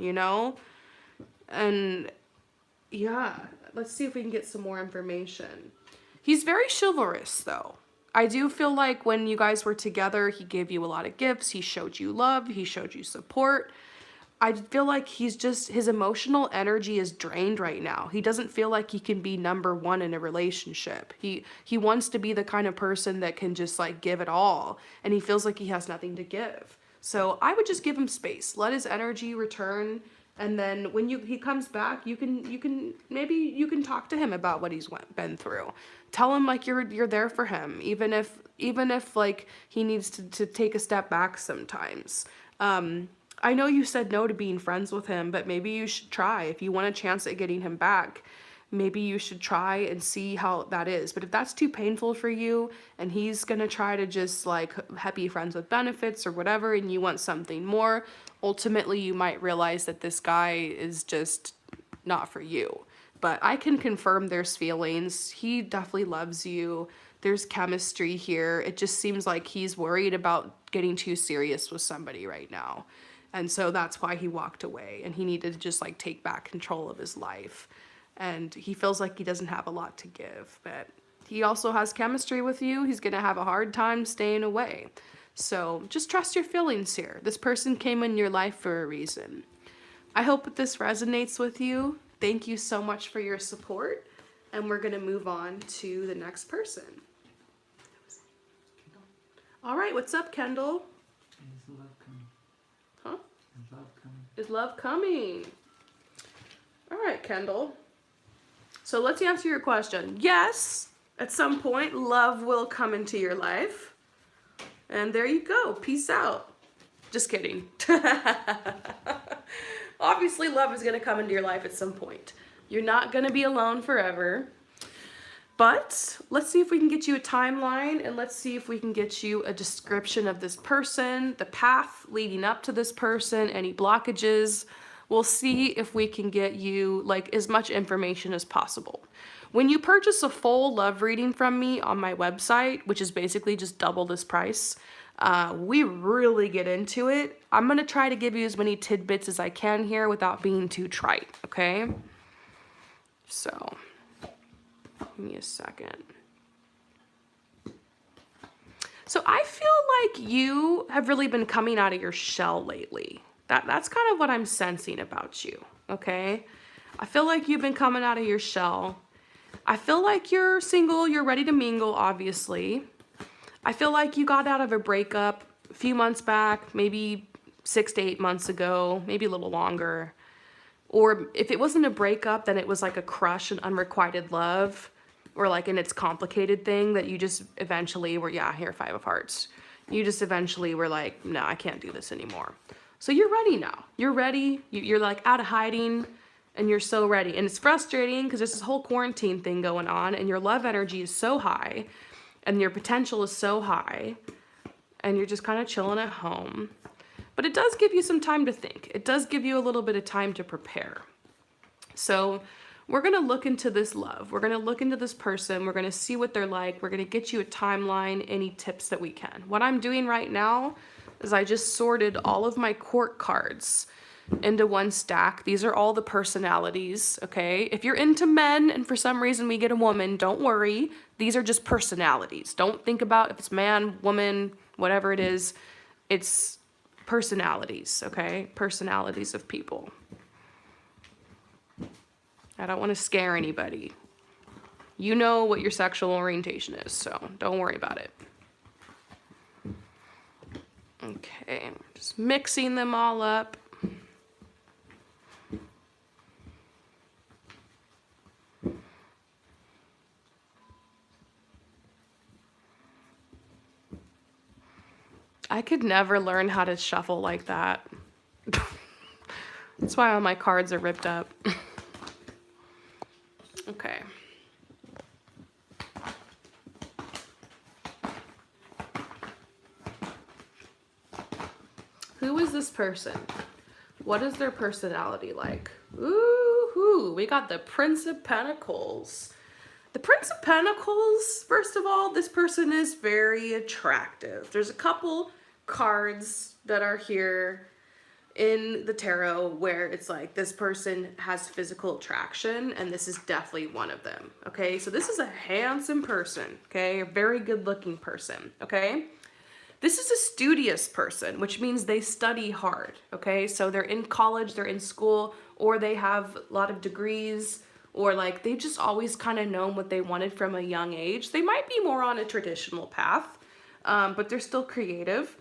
And yeah, let's see if we can get some more information. He's very chivalrous though. I do feel like when you guys were together, he gave you a lot of gifts. He showed you love. He showed you support. I feel like his emotional energy is drained right now. He doesn't feel like he can be number one in a relationship. He wants to be the kind of person that can just like give it all, and he feels like he has nothing to give. So I would just give him space. Let his energy return, and then when he comes back, you can maybe you can talk to him about what he's been through. Tell him like you're there for him, even if like he needs to take a step back sometimes. I know you said no to being friends with him, but maybe you should try. If you want a chance at getting him back, maybe you should try and see how that is. But if that's too painful for you and he's gonna try to just like be friends with benefits or whatever, and you want something more, ultimately you might realize that this guy is just not for you. But I can confirm there's feelings. He definitely loves you. There's chemistry here. It just seems like he's worried about getting too serious with somebody right now. And so that's why he walked away, and he needed to just like take back control of his life. And he feels like he doesn't have a lot to give, but he also has chemistry with you. He's going to have a hard time staying away. So just trust your feelings here. This person came in your life for a reason. I hope that this resonates with you. Thank you so much for your support. And we're going to move on to the next person. All right, what's up, Kendall? Is love coming? Huh? Is love coming? Is love coming? All right, Kendall. So let's answer your question. Yes, at some point, love will come into your life. And there you go. Peace out. Just kidding. Obviously, love is going to come into your life at some point. You're not going to be alone forever. But let's see if we can get you a timeline, and let's see if we can get you a description of this person, the path leading up to this person, any blockages. We'll see if we can get you like as much information as possible. When you purchase a full love reading from me on my website, which is basically just double this price, we really get into it. I'm going to try to give you as many tidbits as I can here without being too trite, okay? So, give me a second. So I feel like you have really been coming out of your shell lately. That's kind of what I'm sensing about you, okay? I feel like you've been coming out of your shell. I feel like you're single, you're ready to mingle, obviously. I feel like you got out of a breakup a few months back, maybe 6 to 8 months ago, maybe a little longer. Or if it wasn't a breakup, then it was like a crush, an unrequited love, or like an it's complicated thing that you just eventually were, yeah, here, 5 of hearts. You just eventually were like, no, I can't do this anymore. So you're ready now. You're ready. You're like out of hiding, and you're so ready. And it's frustrating because there's this whole quarantine thing going on, and your love energy is so high, and your potential is so high, and you're just kind of chilling at home. But it does give you some time to think. It does give you a little bit of time to prepare. So we're going to look into this love. We're going to look into this person. We're going to see what they're like. We're going to get you a timeline, any tips that we can. What I'm doing right now is I just sorted all of my court cards into one stack. These are all the personalities, okay? If you're into men and for some reason we get a woman, don't worry. These are just personalities. Don't think about if it's man, woman, whatever it is. It's personalities, okay? Personalities of people. I don't want to scare anybody. You know what your sexual orientation is, so don't worry about it. Okay, just mixing them all up. I could never learn how to shuffle like that. That's why all my cards are ripped up. Okay. Who is this person? What is their personality like? Ooh, we got the Prince of Pentacles. The Prince of Pentacles, first of all, this person is very attractive. There's a couple cards that are here in the tarot where it's like this person has physical attraction, and this is definitely one of them, okay? So this is a handsome person, okay? A very good looking person, okay? This is a studious person, which means they study hard, okay? So they're in college, they're in school, or they have a lot of degrees, or like they've just always kind of known what they wanted from a young age. They might be more on a traditional path, but they're still creative.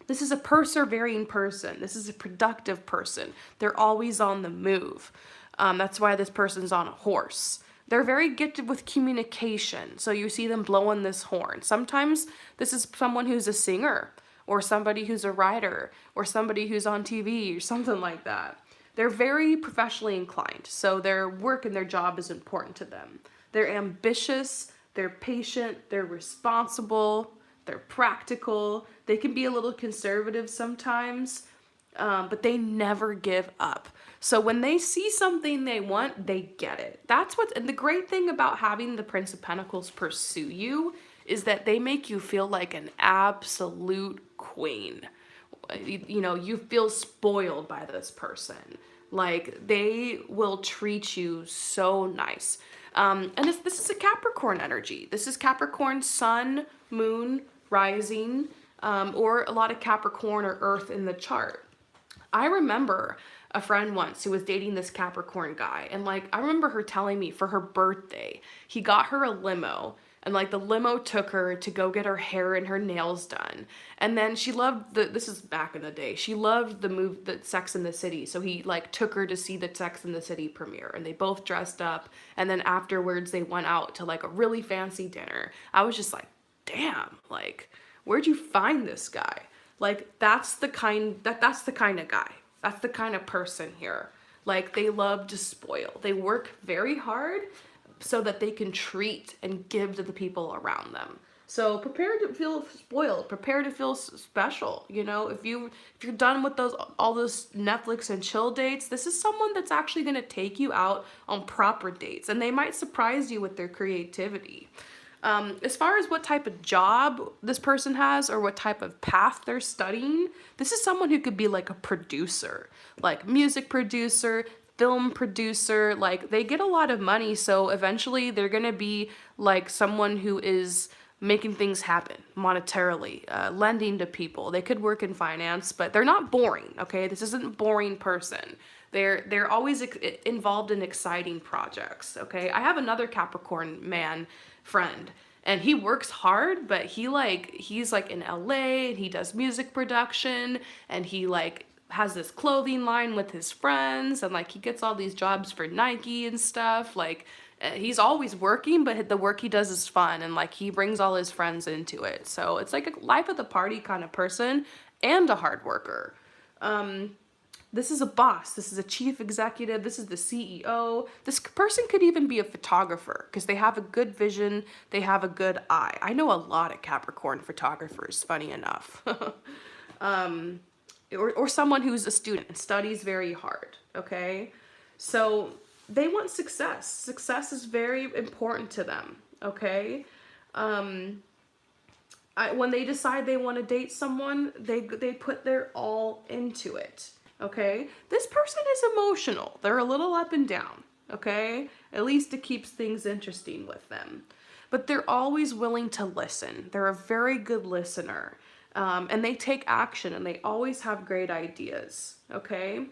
This is a persevering person. This is a productive person. They're always on the move. That's why this person's on a horse. They're very gifted with communication. So you see them blowing this horn. Sometimes this is someone who's a singer, or somebody who's a writer, or somebody who's on TV, or something like that. They're very professionally inclined. So their work and their job is important to them. They're ambitious, they're patient, they're responsible, they're practical. They can be a little conservative sometimes, but they never give up. So when they see something they want, they get it. And the great thing about having the Prince of Pentacles pursue you is that they make you feel like an absolute queen. You feel spoiled by this person. Like, they will treat you so nice. And this is a Capricorn energy. This is Capricorn sun, moon, rising, or a lot of Capricorn or earth in the chart. I remember a friend once who was dating this Capricorn guy, and like I remember her telling me for her birthday, he got her a limo, and like the limo took her to go get her hair and her nails done. And then she loved this is back in the day. She loved the Sex and the City. So he like took her to see the Sex and the City premiere, and they both dressed up, and then afterwards they went out to like a really fancy dinner. I was just like, damn, like where'd you find this guy? Like that's the kind of guy. That's the kind of person here. Like they love to spoil. They work very hard so that they can treat and give to the people around them. So prepare to feel spoiled. Prepare to feel special. If you're done with all those Netflix and chill dates, this is someone that's actually going to take you out on proper dates, and they might surprise you with their creativity. As far as what type of job this person has or what type of path they're studying, this is someone who could be like a producer, like music producer, film producer. Like they get a lot of money, so eventually they're gonna be like someone who is making things happen monetarily, lending to people. They could work in finance, but they're not boring, okay? This isn't a boring person. They're always involved in exciting projects, okay? I have another Capricorn man friend, and he works hard, but he's like in LA, and he does music production, and he like has this clothing line with his friends, and like he gets all these jobs for Nike and stuff. Like he's always working, but the work he does is fun, and like he brings all his friends into it. So it's like a life of the party kind of person and a hard worker. This is a boss. This is a chief executive. This is the CEO. This person could even be a photographer because they have a good vision. They have a good eye. I know a lot of Capricorn photographers, funny enough. Or someone who's a student and studies very hard, okay? So they want success. Success is very important to them, okay? When they decide they want to date someone, they put their all into it. Okay, this person is emotional. They're a little up and down, okay? At least it keeps things interesting with them. But they're always willing to listen. They're a very good listener. And they take action, and they always have great ideas, okay?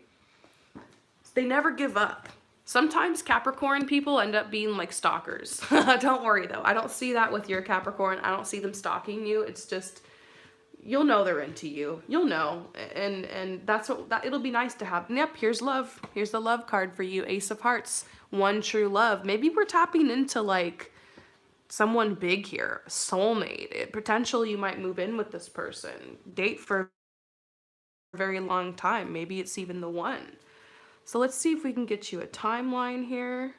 They never give up. Sometimes Capricorn people end up being like stalkers. Don't worry though. I don't see that with your Capricorn. I don't see them stalking you. It's just, you'll know they're into you. You'll know. And it'll be nice to have. And yep, here's love. Here's the love card for you. Ace of Hearts. One true love. Maybe we're tapping into like someone big here. Soulmate. Potentially you might move in with this person. Date for a very long time. Maybe it's even the one. So let's see if we can get you a timeline here.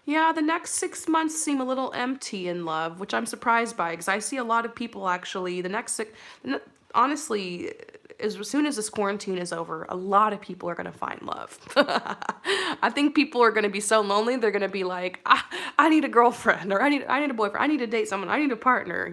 Yeah, the next 6 months seem a little empty in love, which I'm surprised by because I see a lot of people actually, honestly, as soon as this quarantine is over, a lot of people are going to find love. I think people are going to be so lonely, they're going to be like, I need a girlfriend, or I need a boyfriend, I need to date someone, I need a partner,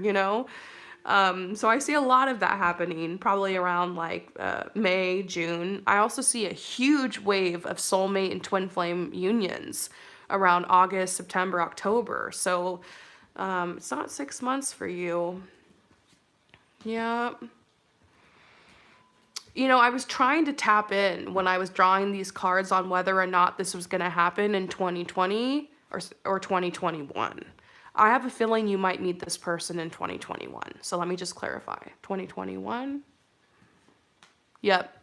So I see a lot of that happening probably around like May, June. I also see a huge wave of soulmate and twin flame unions around August, September, October. So it's not 6 months for you. Yeah. You know, I was trying to tap in when I was drawing these cards on whether or not this was going to happen in 2020 or 2021. I have a feeling you might meet this person in 2021. So let me just clarify. 2021? Yep.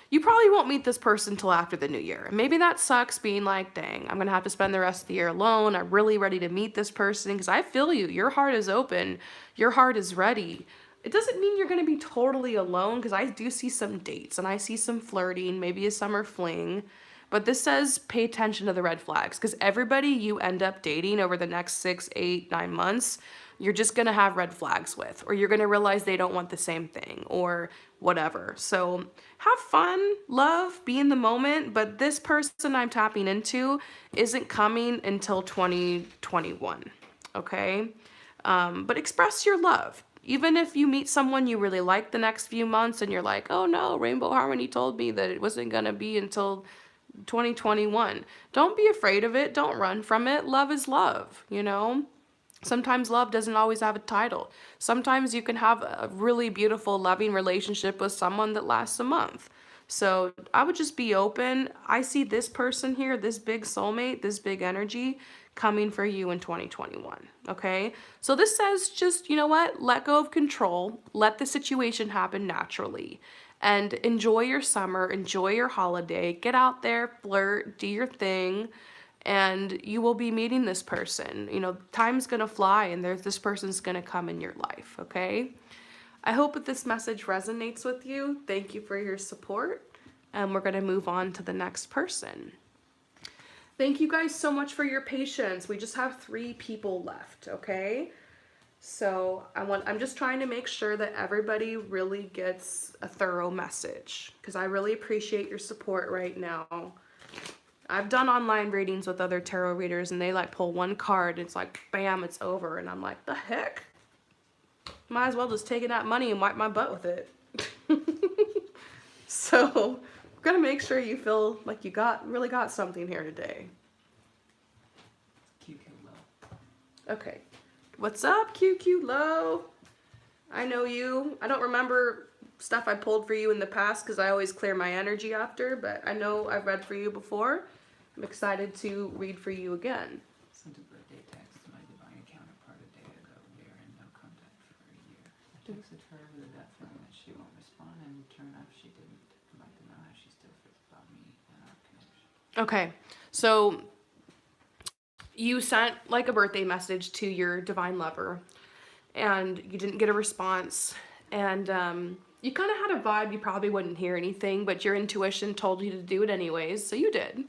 You probably won't meet this person till after the new year. Maybe that sucks being like, dang, I'm going to have to spend the rest of the year alone. I'm really ready to meet this person because I feel you. Your heart is open. Your heart is ready. It doesn't mean you're going to be totally alone because I do see some dates and I see some flirting, maybe a summer fling. But this says pay attention to the red flags because everybody you end up dating over the next 6, 8, 9 months, you're just going to have red flags with, or you're going to realize they don't want the same thing or whatever. So have fun, love, be in the moment. But this person I'm tapping into isn't coming until 2021. Okay. But express your love. Even if you meet someone you really like the next few months and you're like, oh no, Rainbow Harmony told me that it wasn't going to be until 2021. Don't be afraid of it. Don't run from it. Love is love, you know? Sometimes love doesn't always have a title. Sometimes you can have a really beautiful, loving relationship with someone that lasts a month. So I would just be open. I see this person here, this big soulmate, this big energy coming for you in 2021. Okay? So this says just, you know what? Let go of control. Let the situation happen naturally. And enjoy your summer, enjoy your holiday. Get out there, flirt, do your thing, and you will be meeting this person. You know, time's gonna fly and this person's gonna come in your life, okay? I hope that this message resonates with you. Thank you for your support, and we're gonna move on to the next person. Thank you guys so much for your patience. We just have 3 people left, okay? So I'm just trying to make sure that everybody really gets a thorough message because I really appreciate your support right now. I've done online readings with other tarot readers and they like pull one card, it's like, bam, it's over. And I'm like, the heck? Might as well just take that money and wipe my butt with it. So we're gonna make sure you feel like you really got something here today. QQ Low. Okay. What's up, QQ Low? I know you. I don't remember stuff I pulled for you in the past because I always clear my energy after, but I know I've read for you before. I'm excited to read for you again. Sent a birthday text to my divine counterpart a day ago. We are in no contact for a year. I texted her with a gut feeling that she won't respond, and sure enough, she didn't. I'd like to know how she still feels about me and our connection. Okay, so you sent like a birthday message to your divine lover and you didn't get a response, and you kind of had a vibe you probably wouldn't hear anything, but your intuition told you to do it anyways, so you did.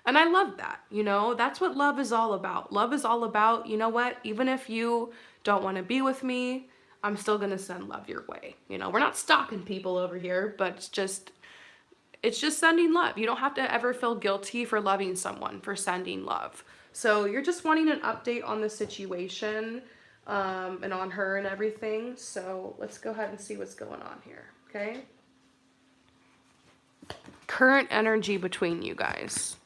And I love that, you know, that's what love is all about. Love is all about, you know what, even if you don't want to be with me, I'm still gonna send love your way. You know, we're not stalking people over here, but it's just sending love. You don't have to ever feel guilty for loving someone, for sending love. So you're just wanting an update on the situation and on her and everything. So let's go ahead and see what's going on here, okay? Current energy between you guys.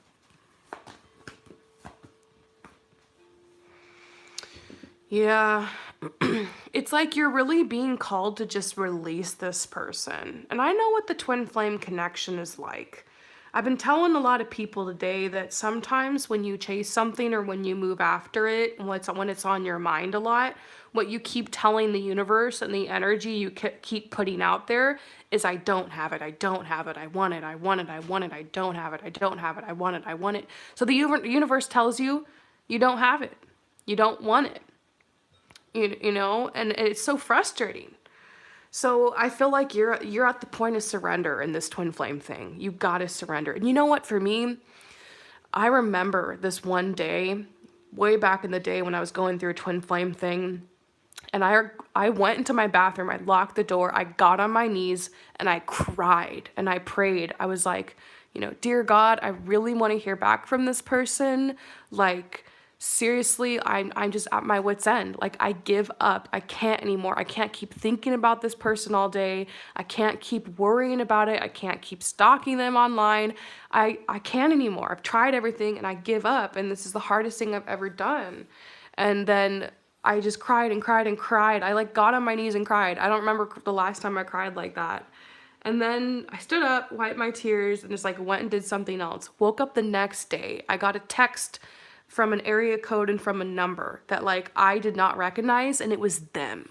Yeah, it's like you're really being called to just release this person. And I know what the twin flame connection is like. I've been telling a lot of people today that sometimes when you chase something or when you move after it, when it's on your mind a lot, what you keep telling the universe and the energy you keep putting out there is, I don't have it, I don't have it, I want it, I want it, I want it, I don't have it, I don't have it, I want it, I want it. So the universe tells you, you don't have it, you don't want it. You know, and it's so frustrating. So I feel like you're at the point of surrender in this twin flame thing. You gotta surrender. And you know what, for me, I remember this one day, way back in the day when I was going through a twin flame thing, and I went into my bathroom, I locked the door, I got on my knees, and I cried, and I prayed. I was like, you know, dear God, I really want to hear back from this person. Like, seriously, I'm just at my wit's end. Like, I give up. I can't anymore. I can't keep thinking about this person all day. I can't keep worrying about it. I can't keep stalking them online. I can't anymore. I've tried everything and I give up. And this is the hardest thing I've ever done. And then I just cried and cried and cried. I like got on my knees and cried. I don't remember the last time I cried like that. And then I stood up, wiped my tears, and just like went and did something else. Woke up the next day. I got a text from an area code and from a number that like I did not recognize, and it was them.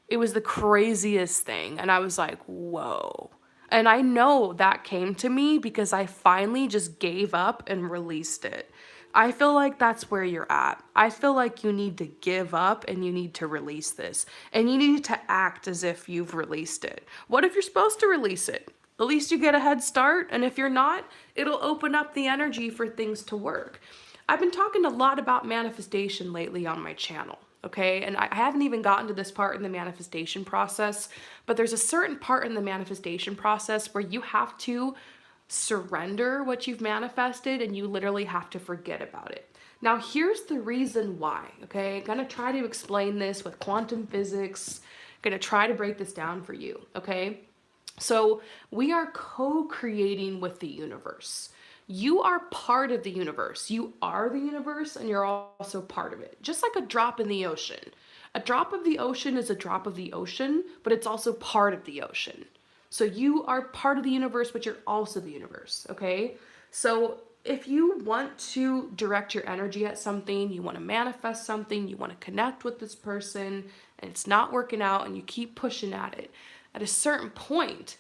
It was the craziest thing. And I was like, whoa. And I know that came to me because I finally just gave up and released it. I feel like that's where you're at. I feel like you need to give up and you need to release this. And you need to act as if you've released it. What if you're supposed to release it? At least you get a head start. And if you're not, it'll open up the energy for things to work. I've been talking a lot about manifestation lately on my channel. Okay, and I haven't even gotten to this part in the manifestation process, but there's a certain part in the manifestation process where you have to surrender what you've manifested and you literally have to forget about it. Now, here's the reason why, okay? I'm gonna try to explain this with quantum physics. I'm gonna try to break this down for you, okay? So we are co-creating with the universe. You are part of the universe. You are the universe and you're also part of it. Just like a drop in the ocean. A drop of the ocean is a drop of the ocean, but it's also part of the ocean. So you are part of the universe, but you're also the universe, okay? So if you want to direct your energy at something, you want to manifest something, you want to connect with this person, and it's not working out and you keep pushing at it, at a certain point,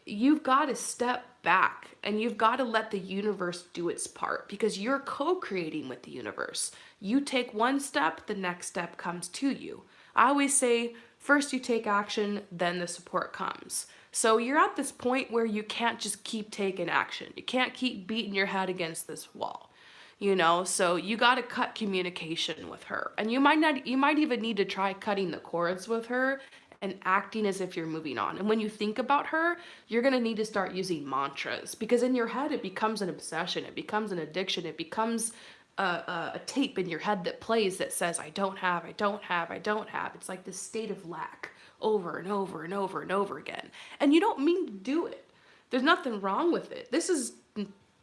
you've got to step back and you've got to let the universe do its part because you're co-creating with the universe. You take one step, the next step comes to you. I always say, first you take action, then the support comes. So you're at this point where you can't just keep taking action. You can't keep beating your head against this wall. You know, so you got to cut communication with her. And you might even need to try cutting the cords with her and acting as if you're moving on. And when you think about her, you're going to need to start using mantras because in your head, it becomes an obsession. It becomes an addiction. It becomes a tape in your head that plays that says, I don't have, I don't have, I don't have. It's like this state of lack over and over and over and over again. And you don't mean to do it. There's nothing wrong with it. This is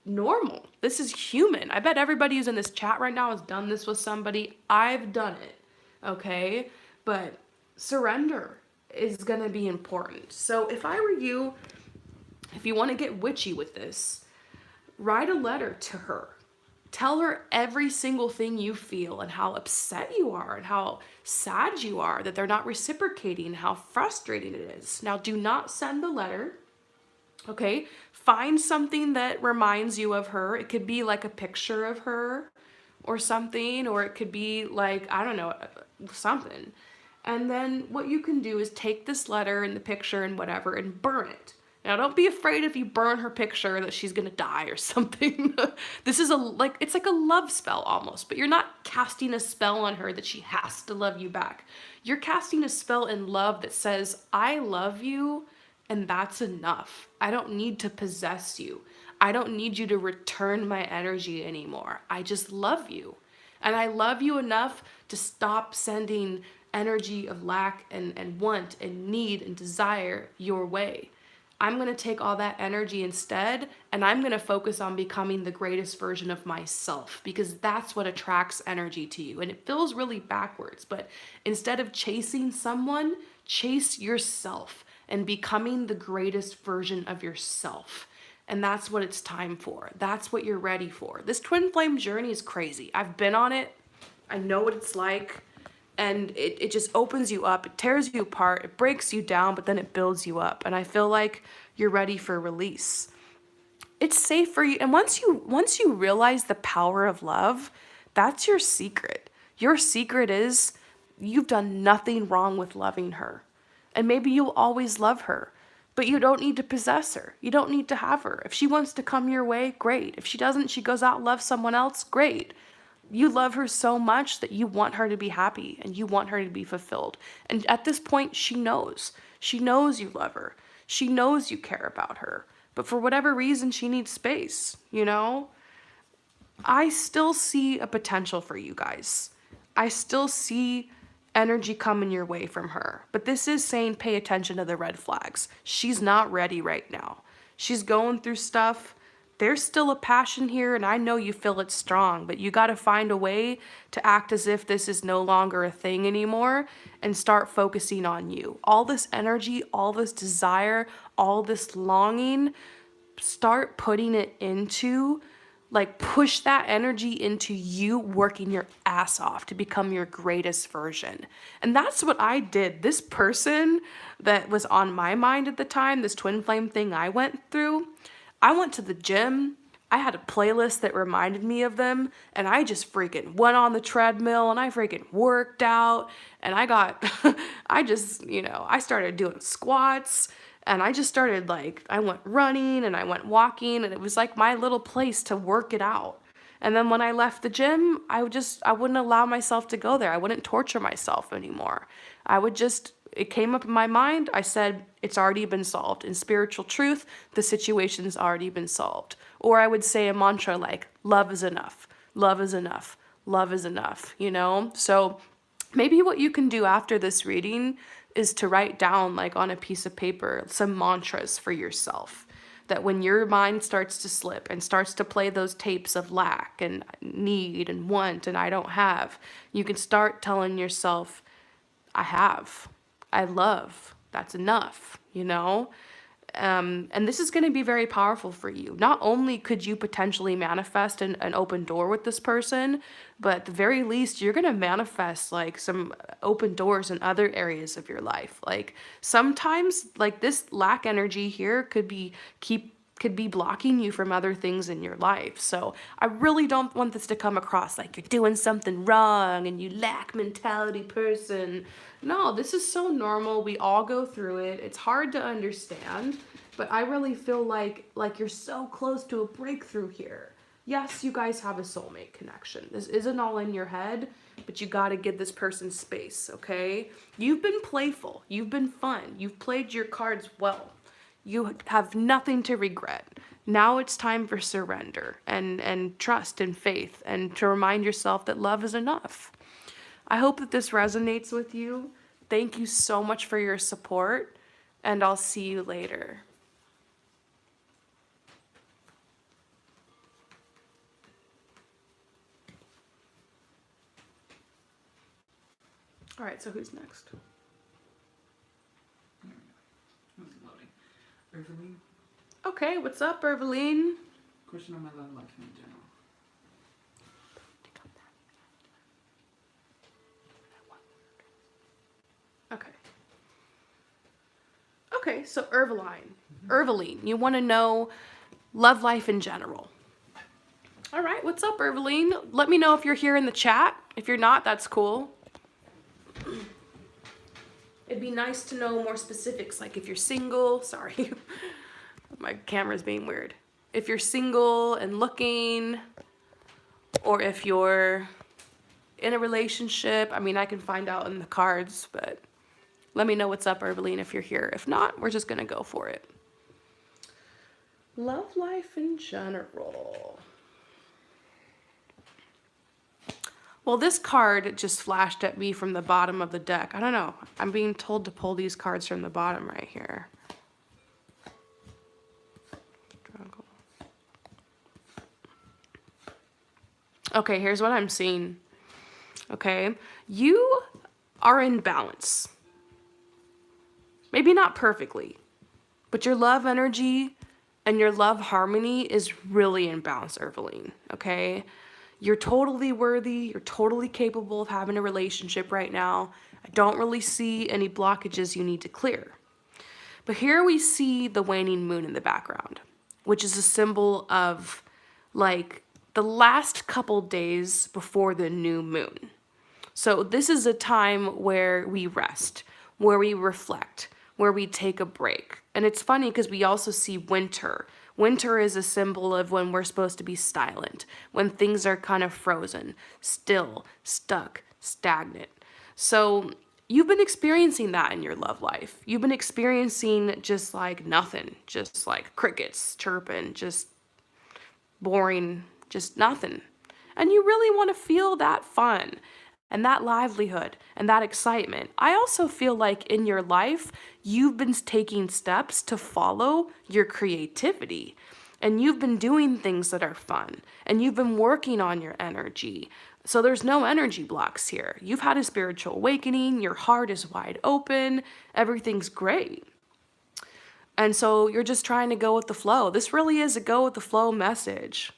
normal. This is human. I bet everybody who's in this chat right now has done this with somebody. I've done it. Okay? But surrender is going to be important. So if I were you, if you want to get witchy with this, write a letter to her. Tell her every single thing you feel and how upset you are and how sad you are that they're not reciprocating, how frustrating it is. Now, do not send the letter. Okay? Find something that reminds you of her. It could be like a picture of her or something, or it could be like, I don't know, something. And then what you can do is take this letter and the picture and whatever and burn it. Now, don't be afraid if you burn her picture that she's gonna die or something. This is it's like a love spell almost, but you're not casting a spell on her that she has to love you back. You're casting a spell in love that says, I love you and that's enough. I don't need to possess you. I don't need you to return my energy anymore. I just love you. And I love you enough to stop sending energy of lack and want and need and desire your way. I'm going to take all that energy instead, and I'm going to focus on becoming the greatest version of myself because that's what attracts energy to you. And it feels really backwards, but instead of chasing someone, chase yourself and becoming the greatest version of yourself. And that's what it's time for. That's what you're ready for. This twin flame journey is crazy. I've been on it. I know what it's like. And it just opens you up. It tears you apart. It breaks you down, but then it builds you up. And I feel like you're ready for release. It's safe for you. And once you realize the power of love, that's your secret. Your secret is you've done nothing wrong with loving her. And maybe you'll always love her. But you don't need to possess her. You don't need to have her. If she wants to come your way, great. If she doesn't, she goes out and loves someone else, great. You love her so much that you want her to be happy and you want her to be fulfilled. And at this point, she knows. She knows you love her. She knows you care about her. But for whatever reason, she needs space, you know? I still see a potential for you guys. I still see energy coming your way from her. But this is saying pay attention to the red flags. She's not ready right now. She's going through stuff, there's still a passion here, and I know you feel it strong, but you got to find a way to act as if this is no longer a thing anymore and start focusing on you. All this energy, all this desire, all this longing, start putting it into, like, push that energy into you working your ass off to become your greatest version. And that's what I did. This person that was on my mind at the time, this twin flame thing I went through, I went to the gym. I had a playlist that reminded me of them, and I just freaking went on the treadmill and I freaking worked out, and I got, I started doing squats, and I just started, like, I went running and I went walking, and it was like my little place to work it out. And then when I left the gym, I wouldn't allow myself to go there. I wouldn't torture myself anymore. It came up in my mind. I said, it's already been solved. In spiritual truth, the situation's already been solved. Or I would say a mantra like, love is enough, love is enough, love is enough, So maybe what you can do after this reading is to write down, like, on a piece of paper, some mantras for yourself. That when your mind starts to slip and starts to play those tapes of lack and need and want and I don't have, you can start telling yourself, I have, I love, that's enough, And this is going to be very powerful for you. Not only could you potentially manifest an open door with this person, but at the very least, you're going to manifest, like, some open doors in other areas of your life. Like, sometimes, like, this lack energy here could be blocking you from other things in your life. So I really don't want this to come across like you're doing something wrong and you lack mentality person. No, this is so normal. We all go through it. It's hard to understand, but I really feel like you're so close to a breakthrough here. Yes, you guys have a soulmate connection. This isn't all in your head, but you got to give this person space, okay? You've been playful. You've been fun. You've played your cards well. You have nothing to regret. Now it's time for surrender and trust and faith, and to remind yourself that love is enough. I hope that this resonates with you. Thank you so much for your support, and I'll see you later. All right, so who's next? Here we go. Who's loading? Earthling? Okay, what's up, Irveline? Question on my love life in general. Okay, so Irveline, you want to know love life in general. All right, what's up, Irveline? Let me know if you're here in the chat. If you're not, that's cool. It'd be nice to know more specifics, like if you're single, sorry, my camera's being weird. If you're single and looking, or if you're in a relationship. I mean, I can find out in the cards, but let me know what's up, Irveline, if you're here. If not, we're just gonna go for it. Love life in general. Well, this card just flashed at me from the bottom of the deck. I don't know. I'm being told to pull these cards from the bottom right here. Okay, here's what I'm seeing. Okay, you are in balance. Maybe not perfectly, but your love energy and your love harmony is really in balance, Irveline, okay? You're totally worthy. You're totally capable of having a relationship right now. I don't really see any blockages you need to clear. But here we see the waning moon in the background, which is a symbol of, like, the last couple days before the new moon. So this is a time where we rest, where we reflect, where we take a break. And it's funny because we also see winter. Winter is a symbol of when we're supposed to be silent, when things are kind of frozen, still, stuck, stagnant. So you've been experiencing that in your love life. You've been experiencing just like nothing, just like crickets chirping, just boring, just nothing. And you really want to feel that fun and that livelihood and that excitement. I also feel like in your life, you've been taking steps to follow your creativity. And you've been doing things that are fun. And you've been working on your energy. So there's no energy blocks here. You've had a spiritual awakening. Your heart is wide open. Everything's great. And so you're just trying to go with the flow. This really is a go with the flow message.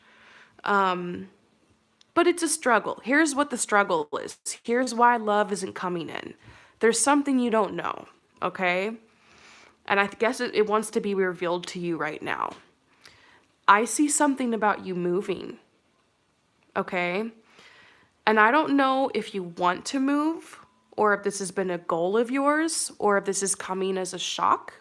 But it's a struggle. Here's what the struggle is. Here's why love isn't coming in. There's something you don't know, okay? And I guess it wants to be revealed to you right now. I see something about you moving, okay? And I don't know if you want to move, or if this has been a goal of yours, or if this is coming as a shock.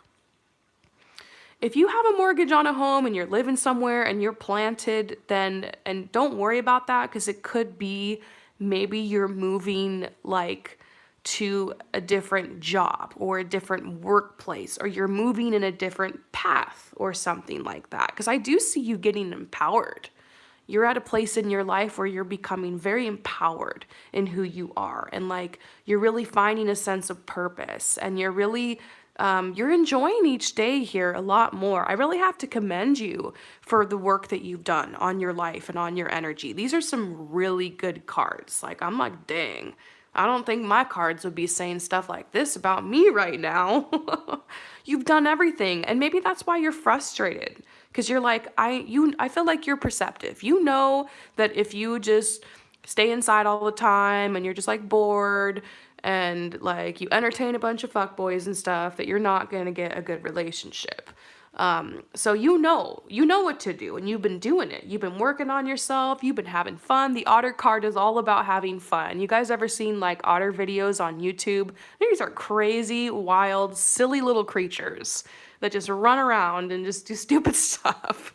If you have a mortgage on a home and you're living somewhere and you're planted, then, and don't worry about that, because it could be maybe you're moving like to a different job or a different workplace, or you're moving in a different path or something like that. Because I do see you getting empowered. You're at a place in your life where you're becoming very empowered in who you are. And like, you're really finding a sense of purpose, and you're really you're enjoying each day here a lot more. I really have to commend you for the work that you've done on your life and on your energy. These are some really good cards. Like, I'm like, dang, I don't think my cards would be saying stuff like this about me right now. You've done everything. And maybe that's why you're frustrated. Because you're like, I feel like you're perceptive. You know that if you just stay inside all the time and you're just like bored, and like you entertain a bunch of fuckboys and stuff, that you're not going to get a good relationship. So you know what to do, and you've been doing it. You've been working on yourself. You've been having fun. The otter card is all about having fun. You guys ever seen like otter videos on YouTube? These are crazy, wild, silly little creatures that just run around and just do stupid stuff.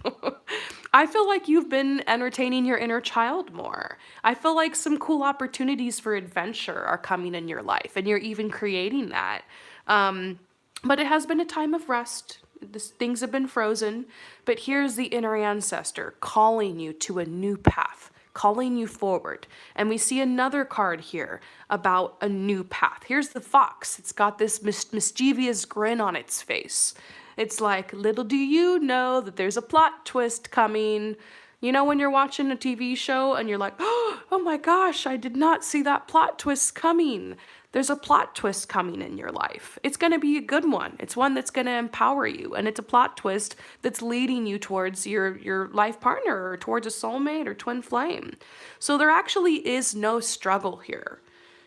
I feel like you've been entertaining your inner child more. I feel like some cool opportunities for adventure are coming in your life, and you're even creating that. But it has been a time of rest. Things have been frozen. But here's the inner ancestor calling you to a new path, calling you forward. And we see another card here about a new path. Here's the fox. It's got this mischievous grin on its face. It's like, little do you know that there's a plot twist coming. You know, when you're watching a TV show and you're like, oh my gosh, I did not see that plot twist coming. There's a plot twist coming in your life. It's going to be a good one. It's one that's going to empower you. And it's a plot twist that's leading you towards your life partner, or towards a soulmate or twin flame. So there actually is no struggle here.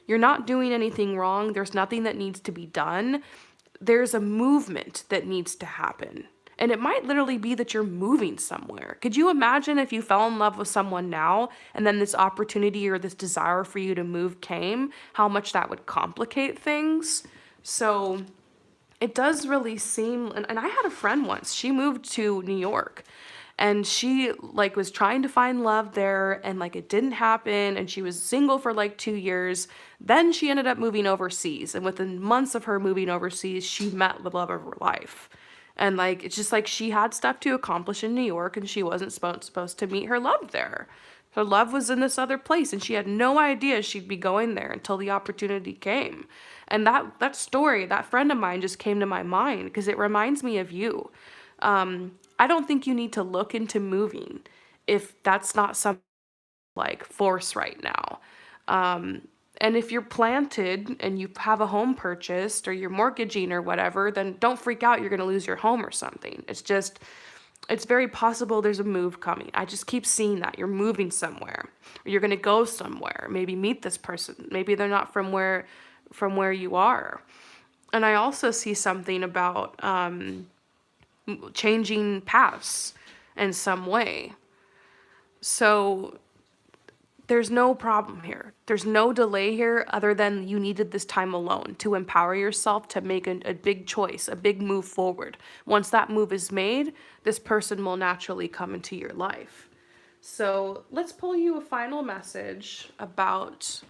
You're not doing anything wrong. There's nothing that needs to be done. There's a movement that needs to happen. And it might literally be that you're moving somewhere. Could you imagine if you fell in love with someone now, and then this opportunity or this desire for you to move came, how much that would complicate things? So it does really seem, and I had a friend once, she moved to New York, and she like was trying to find love there, and like it didn't happen, and she was single for like 2 years. Then she ended up moving overseas, and within months of her moving overseas, she met the love of her life. And like, it's just like she had stuff to accomplish in New York, and she wasn't supposed to meet her love there. Her love was in this other place, and she had no idea she'd be going there until the opportunity came. And that story, that friend of mine just came to my mind because it reminds me of you. I don't think you need to look into moving if that's not something like force right now. And if you're planted and you have a home purchased, or you're mortgaging or whatever, then don't freak out you're going to lose your home or something. It's very possible there's a move coming. I just keep seeing that. You're moving somewhere. Or you're going to go somewhere. Maybe meet this person. Maybe they're not from where you are. And I also see something about changing paths in some way. So there's no problem here. There's no delay here, other than you needed this time alone to empower yourself to make a big choice, a big move forward. Once that move is made, this person will naturally come into your life. So let's pull you a final message about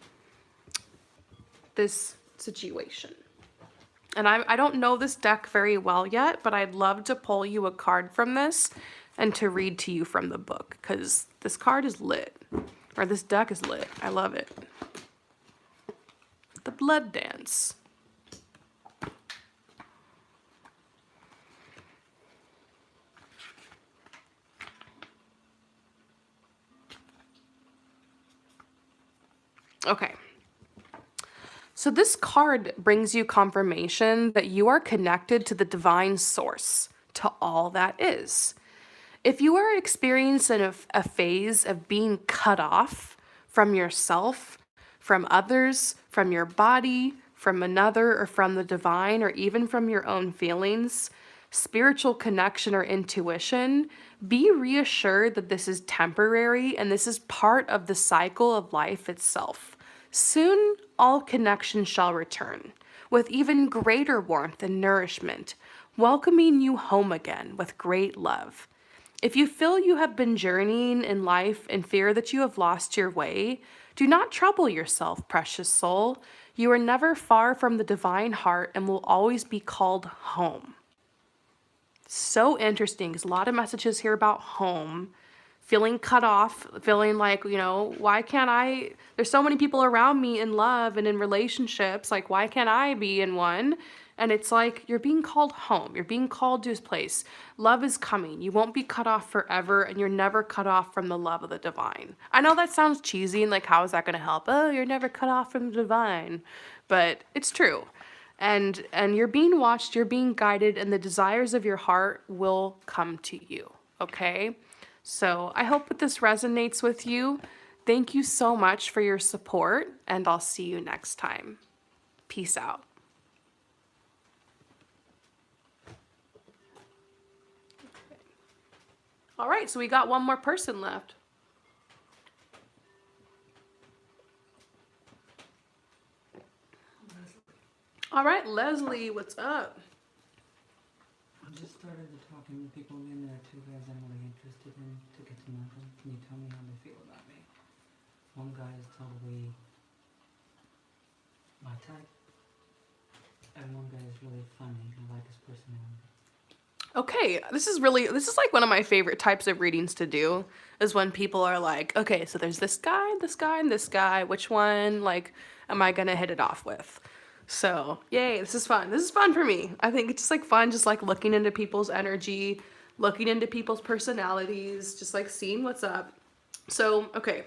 this situation. And I don't know this deck very well yet, but I'd love to pull you a card from this and to read to you from the book, because this card is lit. Or this deck is lit. I love it. The Blood Dance. Okay. So this card brings you confirmation that you are connected to the divine source, to all that is. If you are experiencing a phase of being cut off from yourself, from others, from your body, from another, or from the divine, or even from your own feelings, spiritual connection, or intuition, be reassured that this is temporary and this is part of the cycle of life itself. Soon, all connection shall return, with even greater warmth and nourishment, welcoming you home again with great love. If you feel you have been journeying in life and fear that you have lost your way, do not trouble yourself, precious soul. You are never far from the divine heart and will always be called home. So interesting because a lot of messages here about home, feeling cut off, feeling like, why can't I? There's so many people around me in love and in relationships. Like, why can't I be in one? And it's like you're being called home. You're being called to his place. Love is coming. You won't be cut off forever, and you're never cut off from the love of the divine. I know that sounds cheesy and like, how is that going to help? Oh, you're never cut off from the divine. But it's true. And you're being watched, you're being guided, and the desires of your heart will come to you. Okay? So I hope that this resonates with you. Thank you so much for your support, and I'll see you next time. Peace out. All right, so we got one more person left. All right, Leslie, what's up? I just started talking to people in there, two guys I'm really interested in to get to know them. Can you tell me how they feel about me? One guy is totally my type, and one guy is really funny. I like his personality. Okay, this is like one of my favorite types of readings to do, is when people are like, okay, so there's this guy, and this guy. Which one, like, am I gonna hit it off with? So, yay, this is fun. This is fun for me. I think it's just like fun, just like looking into people's energy, looking into people's personalities, just like seeing what's up. So, okay,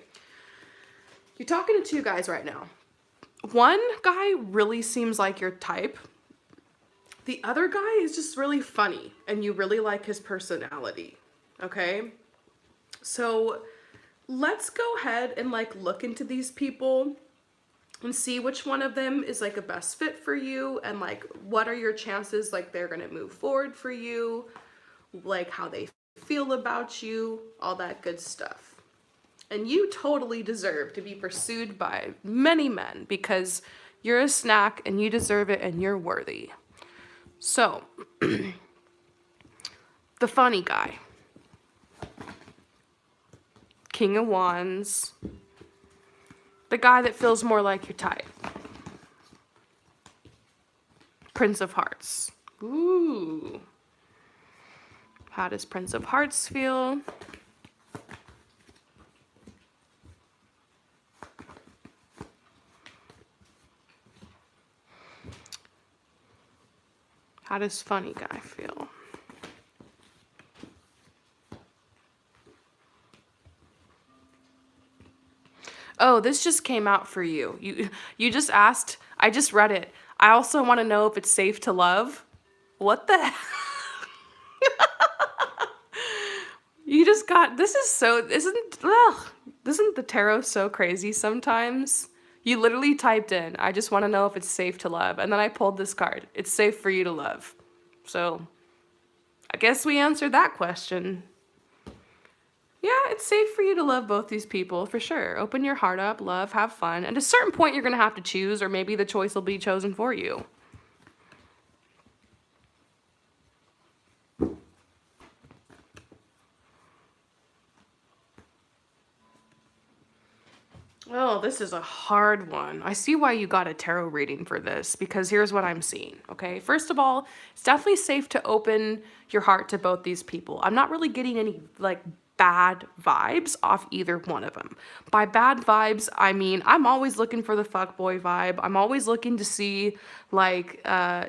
you're talking to two guys right now. One guy really seems like your type. The other guy is just really funny and you really like his personality, okay? So let's go ahead and like look into these people and see which one of them is like a best fit for you and like what are your chances like they're gonna move forward for you, like how they feel about you, all that good stuff. And you totally deserve to be pursued by many men because you're a snack and you deserve it and you're worthy. So, the funny guy, King of Wands, the guy that feels more like your type, Prince of Hearts. Ooh. How does Prince of Hearts feel? How does funny guy feel? Oh, this just came out for you. You just asked, I just read it. I also want to know if it's safe to love. What the hell? You just got, this is so, isn't the tarot so crazy sometimes? You literally typed in, I just want to know if it's safe to love. And then I pulled this card. It's safe for you to love. So I guess we answered that question. Yeah, it's safe for you to love both these people, for sure. Open your heart up, love, have fun. And at a certain point, you're going to have to choose, or maybe the choice will be chosen for you. Oh, this is a hard one. I see why you got a tarot reading for this, because here's what I'm seeing, okay? First of all, it's definitely safe to open your heart to both these people. I'm not really getting any, like, bad vibes off either one of them. By bad vibes, I mean, I'm always looking for the fuckboy vibe. I'm always looking to see, like,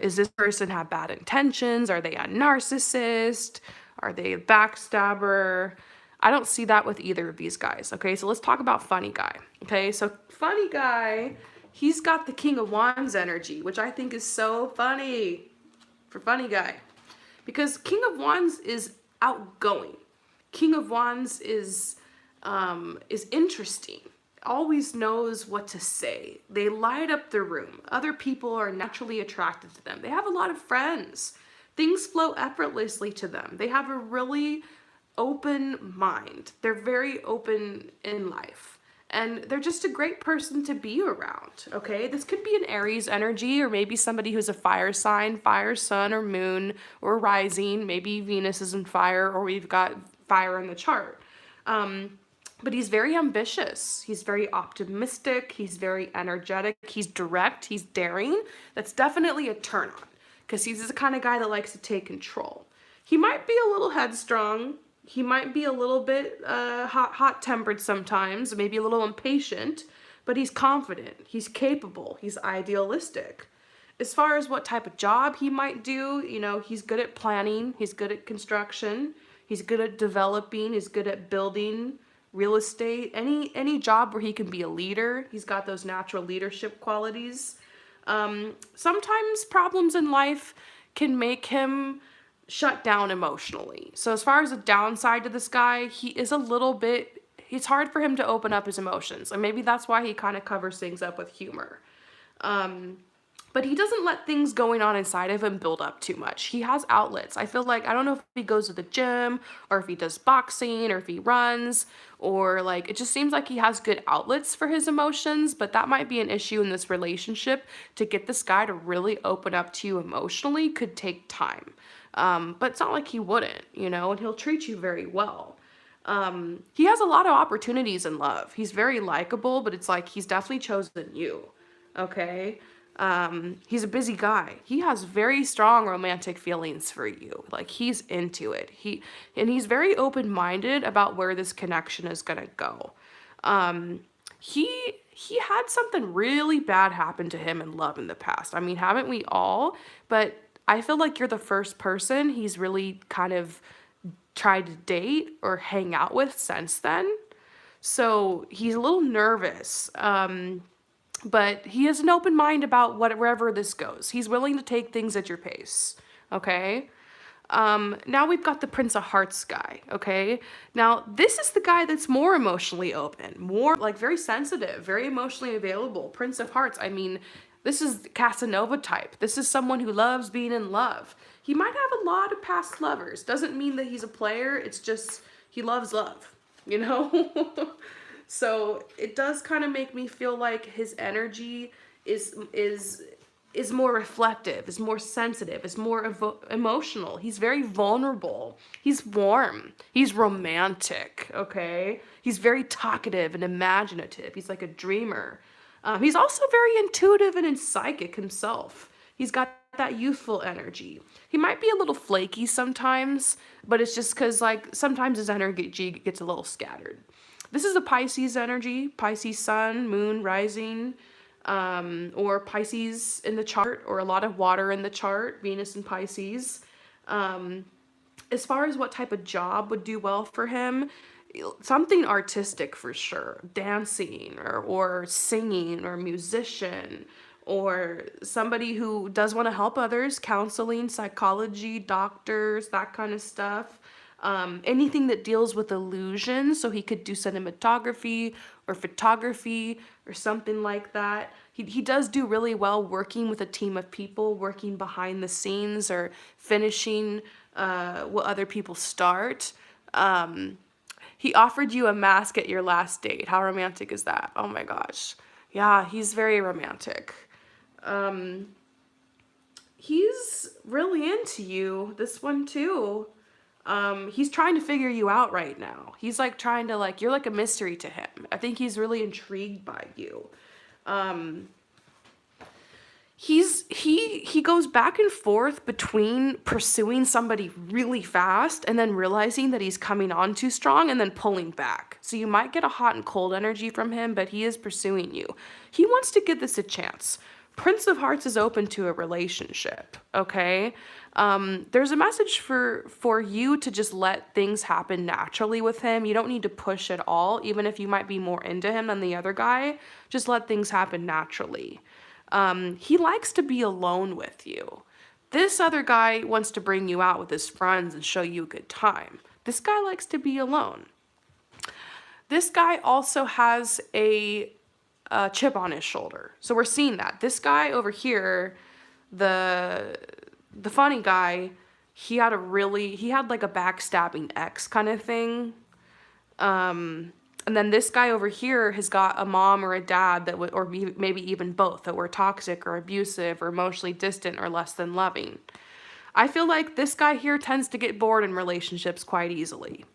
is this person have bad intentions? Are they a narcissist? Are they a backstabber? I don't see that with either of these guys. Okay, so let's talk about funny guy. Okay, so funny guy, he's got the King of Wands energy, which I think is so funny for funny guy. Because King of Wands is outgoing. King of Wands is interesting. Always knows what to say. They light up the room. Other people are naturally attracted to them. They have a lot of friends. Things flow effortlessly to them. They have a really open mind. They're very open in life. And they're just a great person to be around, okay? This could be an Aries energy, or maybe somebody who's a fire sign, fire, sun, or moon, or rising. Maybe Venus is in fire, or we've got fire in the chart. But he's very ambitious. He's very optimistic. He's very energetic. He's direct. He's daring. That's definitely a turn on, because he's the kind of guy that likes to take control. He might be a little headstrong. He might be a little bit hot-tempered sometimes, maybe a little impatient, but he's confident, he's capable, he's idealistic. As far as what type of job he might do, you know, he's good at planning, he's good at construction, he's good at developing, he's good at building, real estate, any job where he can be a leader. He's got those natural leadership qualities. Sometimes problems in life can make him shut down emotionally. So as far as the downside to this guy, he is a little bit, it's hard for him to open up his emotions. And maybe that's why he kind of covers things up with humor. But he doesn't let things going on inside of him build up too much. He has outlets. I feel like, I don't know if he goes to the gym, or if he does boxing, or if he runs, or like, it just seems like he has good outlets for his emotions, but that might be an issue in this relationship. To get this guy to really open up to you emotionally could take time. But it's not like he wouldn't, you know, and he'll treat you very well. He has a lot of opportunities in love. He's very likable, but it's like he's definitely chosen you, okay? He's a busy guy. He has very strong romantic feelings for you. Like, he's into it. He's very open-minded about where this connection is gonna go. He had something really bad happen to him in love in the past. I mean, haven't we all? But I feel like you're the first person he's really kind of tried to date or hang out with since then. So he's a little nervous. But he has an open mind about wherever this goes. He's willing to take things at your pace, okay? Now we've got the Prince of Hearts guy, okay? Now, this is the guy that's more emotionally open, more, like, very sensitive, very emotionally available. Prince of Hearts, I mean, this is Casanova type. This is someone who loves being in love. He might have a lot of past lovers. Doesn't mean that he's a player. It's just he loves love, you know? So it does kind of make me feel like his energy is more reflective, is more sensitive, is more emotional. He's very vulnerable. He's warm. He's romantic, okay? He's very talkative and imaginative. He's like a dreamer. He's also very intuitive and psychic himself. He's got that youthful energy. He might be a little flaky sometimes, but it's just because, like, sometimes his energy gets a little scattered. This is the Pisces energy, Pisces sun, moon, rising, or Pisces in the chart, or a lot of water in the chart, Venus and Pisces. As far as what type of job would do well for him, something artistic for sure, dancing or singing or musician, or somebody who does want to help others, counseling, psychology, doctors, that kind of stuff. Anything that deals with illusion, so he could do cinematography or photography or something like that. He does do really well working with a team of people, working behind the scenes or finishing what other people start. He offered you a mask at your last date. How romantic is that? Oh my gosh. Yeah, he's very romantic. He's really into you, this one too. He's trying to figure you out right now. He's like trying to, like, you're like a mystery to him. I think he's really intrigued by you. He goes back and forth between pursuing somebody really fast and then realizing that he's coming on too strong and then pulling back. So you might get a hot and cold energy from him, but he is pursuing you. He wants to give this a chance. Prince of Hearts is open to a relationship, okay? There's a message for you to just let things happen naturally with him. You don't need to push at all, even if you might be more into him than the other guy. Just let things happen naturally. He likes to be alone with you. This other guy wants to bring you out with his friends and show you a good time. This guy likes to be alone. This guy also has a chip on his shoulder. So we're seeing that. This guy over here, the funny guy, he had like a backstabbing ex kind of thing. And then this guy over here has got a mom or a dad that would, or maybe even both, that were toxic or abusive or emotionally distant or less than loving. I feel like this guy here tends to get bored in relationships quite easily.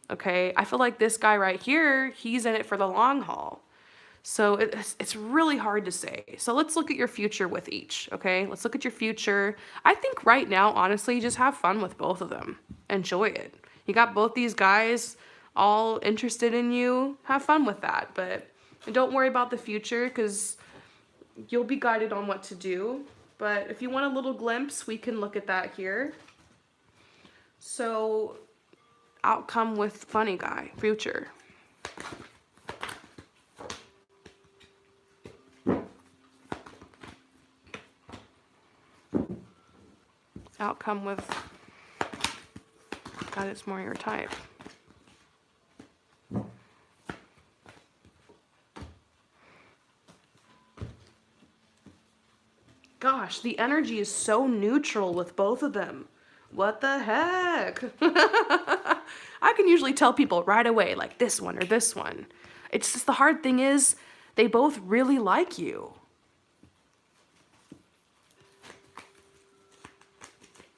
Okay? I feel like this guy right here, he's in it for the long haul. So it's really hard to say. So let's look at your future with each, okay? Let's look at your future. I think right now, honestly, just have fun with both of them. Enjoy it. You got both these guys all interested in you. Have fun with that. But don't worry about the future because you'll be guided on what to do. But if you want a little glimpse, we can look at that here. So outcome with funny guy, future. Outcome with God, it's more your type. Gosh, the energy is so neutral with both of them. What the heck? I can usually tell people right away, like this one or this one. It's just the hard thing is they both really like you.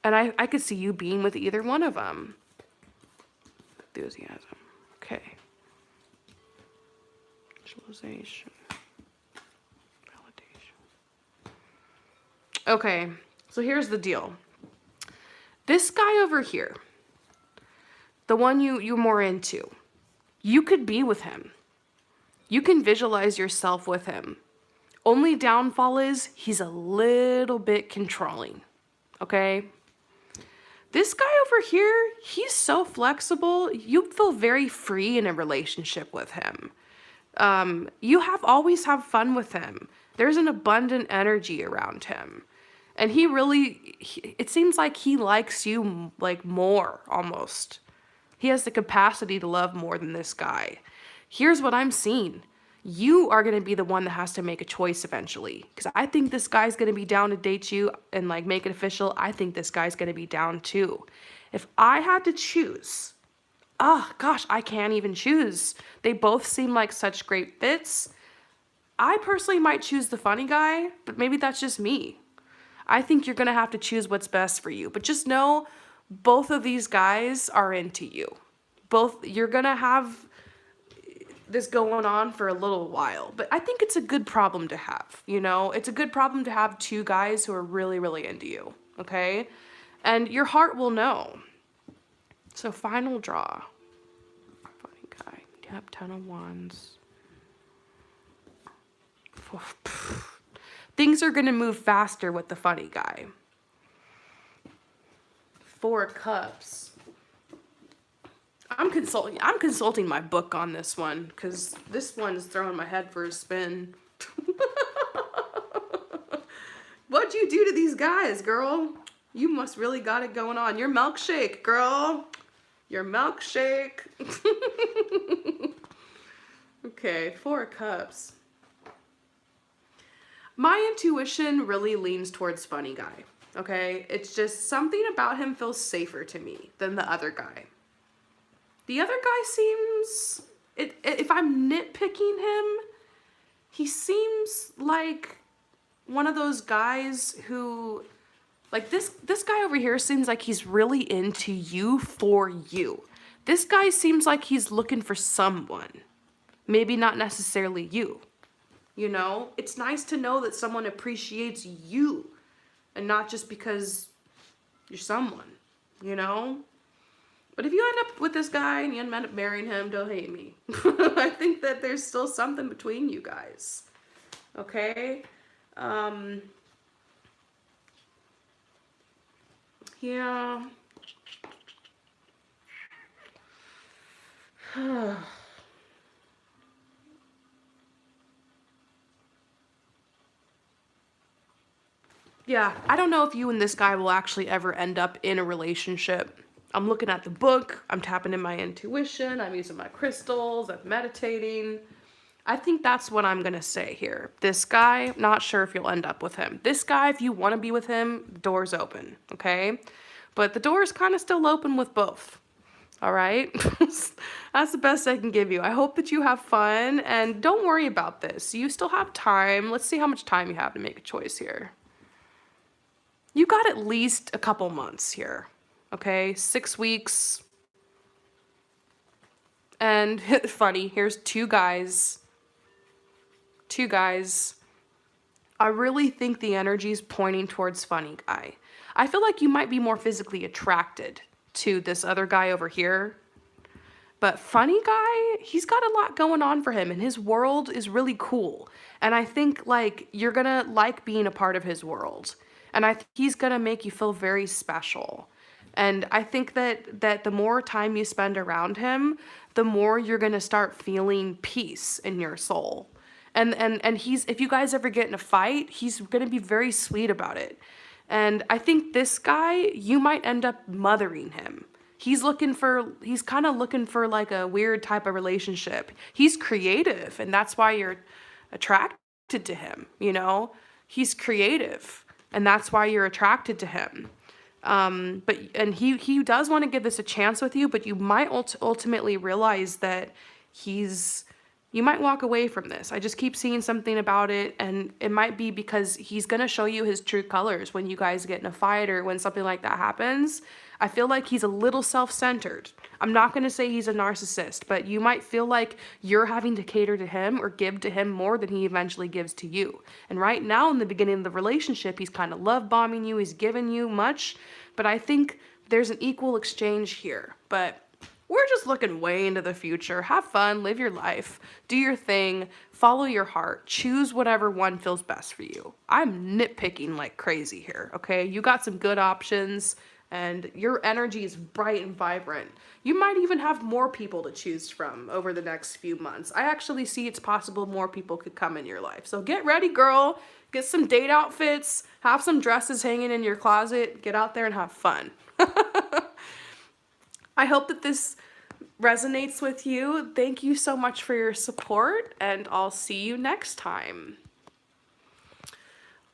And I could see you being with either one of them. Enthusiasm. Okay. Visualization. Validation. Okay, so here's the deal. This guy over here, the one you're more into, you could be with him. You can visualize yourself with him. Only downfall is he's a little bit controlling. Okay? This guy over here, he's so flexible. You feel very free in a relationship with him. You always have fun with him. There's an abundant energy around him. And it seems like he likes you like more almost. He has the capacity to love more than this guy. Here's what I'm seeing. You are going to be the one that has to make a choice eventually. Because I think this guy's going to be down to date you and like make it official. I think this guy's going to be down too. If I had to choose, gosh, I can't even choose. They both seem like such great fits. I personally might choose the funny guy, but maybe that's just me. I think you're going to have to choose what's best for you. But just know both of these guys are into you. You're going to have this going on for a little while, but I think it's a good problem to have, you know? It's a good problem to have two guys who are really, really into you, okay? And your heart will know. So final draw. Funny guy. Yep, 10 of Wands. Things are going to move faster with the funny guy. 4 of Cups. I'm consulting my book on this one because this one is throwing my head for a spin. What'd you do to these guys, girl? You must really got it going on. Your milkshake, girl. Your milkshake. Okay, 4 of Cups. My intuition really leans towards funny guy, okay? It's just something about him feels safer to me than the other guy. The other guy seems, if I'm nitpicking him, he seems like one of those guys who, like this guy over here seems like he's really into you for you. This guy seems like he's looking for someone, maybe not necessarily you. You know, it's nice to know that someone appreciates you and not just because you're someone, you know? But if you end up with this guy and you end up marrying him, don't hate me. I think that there's still something between you guys. Okay? Yeah. Yeah, I don't know if you and this guy will actually ever end up in a relationship. I'm looking at the book, I'm tapping in my intuition, I'm using my crystals, I'm meditating. I think that's what I'm gonna say here. This guy, not sure if you'll end up with him. This guy, if you want to be with him, the door's open, okay? But the door is kind of still open with both. All right? That's the best I can give you. I hope that you have fun and don't worry about this. You still have time. Let's see how much time you have to make a choice here. You got at least a couple months here, okay? 6 weeks. And funny, here's two guys. Two guys. I really think the energy is pointing towards funny guy. I feel like you might be more physically attracted to this other guy over here. But funny guy, he's got a lot going on for him and his world is really cool. And I think like you're gonna like being a part of his world. And I think he's gonna make you feel very special. And I think that the more time you spend around him, the more you're gonna start feeling peace in your soul. And he's, if you guys ever get in a fight, he's gonna be very sweet about it. And I think this guy, you might end up mothering him. He's kind of looking for like a weird type of relationship. He's creative, and that's why you're attracted to him, you know? He's creative, and that's why you're attracted to him. But he does want to give this a chance with you, but you might ultimately realize that you might walk away from this. I just keep seeing something about it, and it might be because he's going to show you his true colors when you guys get in a fight or when something like that happens. I feel like he's a little self-centered. I'm not going to say he's a narcissist, but you might feel like you're having to cater to him or give to him more than he eventually gives to you. And right now in the beginning of the relationship, he's kind of love bombing you. He's giving you much, but I think there's an equal exchange here. But we're just looking way into the future. Have fun, live your life, do your thing, follow your heart, choose whatever one feels best for you. I'm nitpicking like crazy here, okay? You got some good options and your energy is bright and vibrant. You might even have more people to choose from over the next few months. I actually see it's possible more people could come in your life. So get ready, girl. Get some date outfits, have some dresses hanging in your closet, get out there and have fun. I hope that this resonates with you. Thank you so much for your support, and I'll see you next time.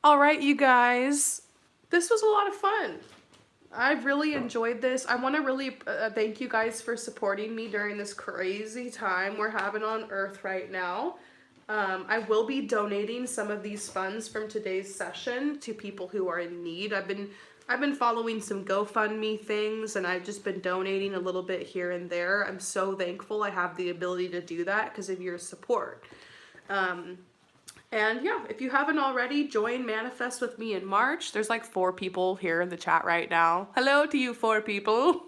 All right, you guys, this was a lot of fun. I've really enjoyed this. I want to really thank you guys for supporting me during this crazy time we're having on Earth right now. I will be donating some of these funds from today's session to people who are in need. I've been following some GoFundMe things, and I've just been donating a little bit here and there. I'm so thankful I have the ability to do that because of your support. And yeah, if you haven't already, join Manifest with me in March. There's like 4 people here in the chat right now. Hello to you 4 people.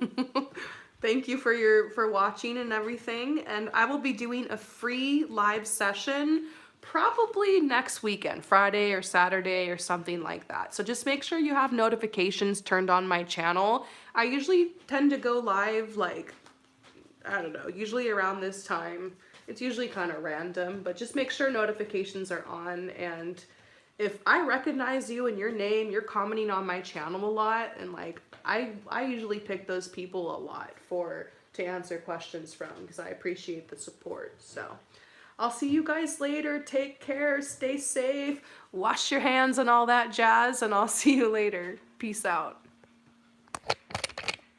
Thank you for watching and everything. And I will be doing a free live session probably next weekend, Friday or Saturday or something like that. So just make sure you have notifications turned on my channel. I usually tend to go live like, I don't know, usually around this time. It's usually kind of random, but just make sure notifications are on. And if I recognize you and your name, you're commenting on my channel a lot, and like I usually pick those people a lot to answer questions from because I appreciate the support. So I'll see you guys later. Take care, stay safe, wash your hands and all that jazz, and I'll see you later. Peace out.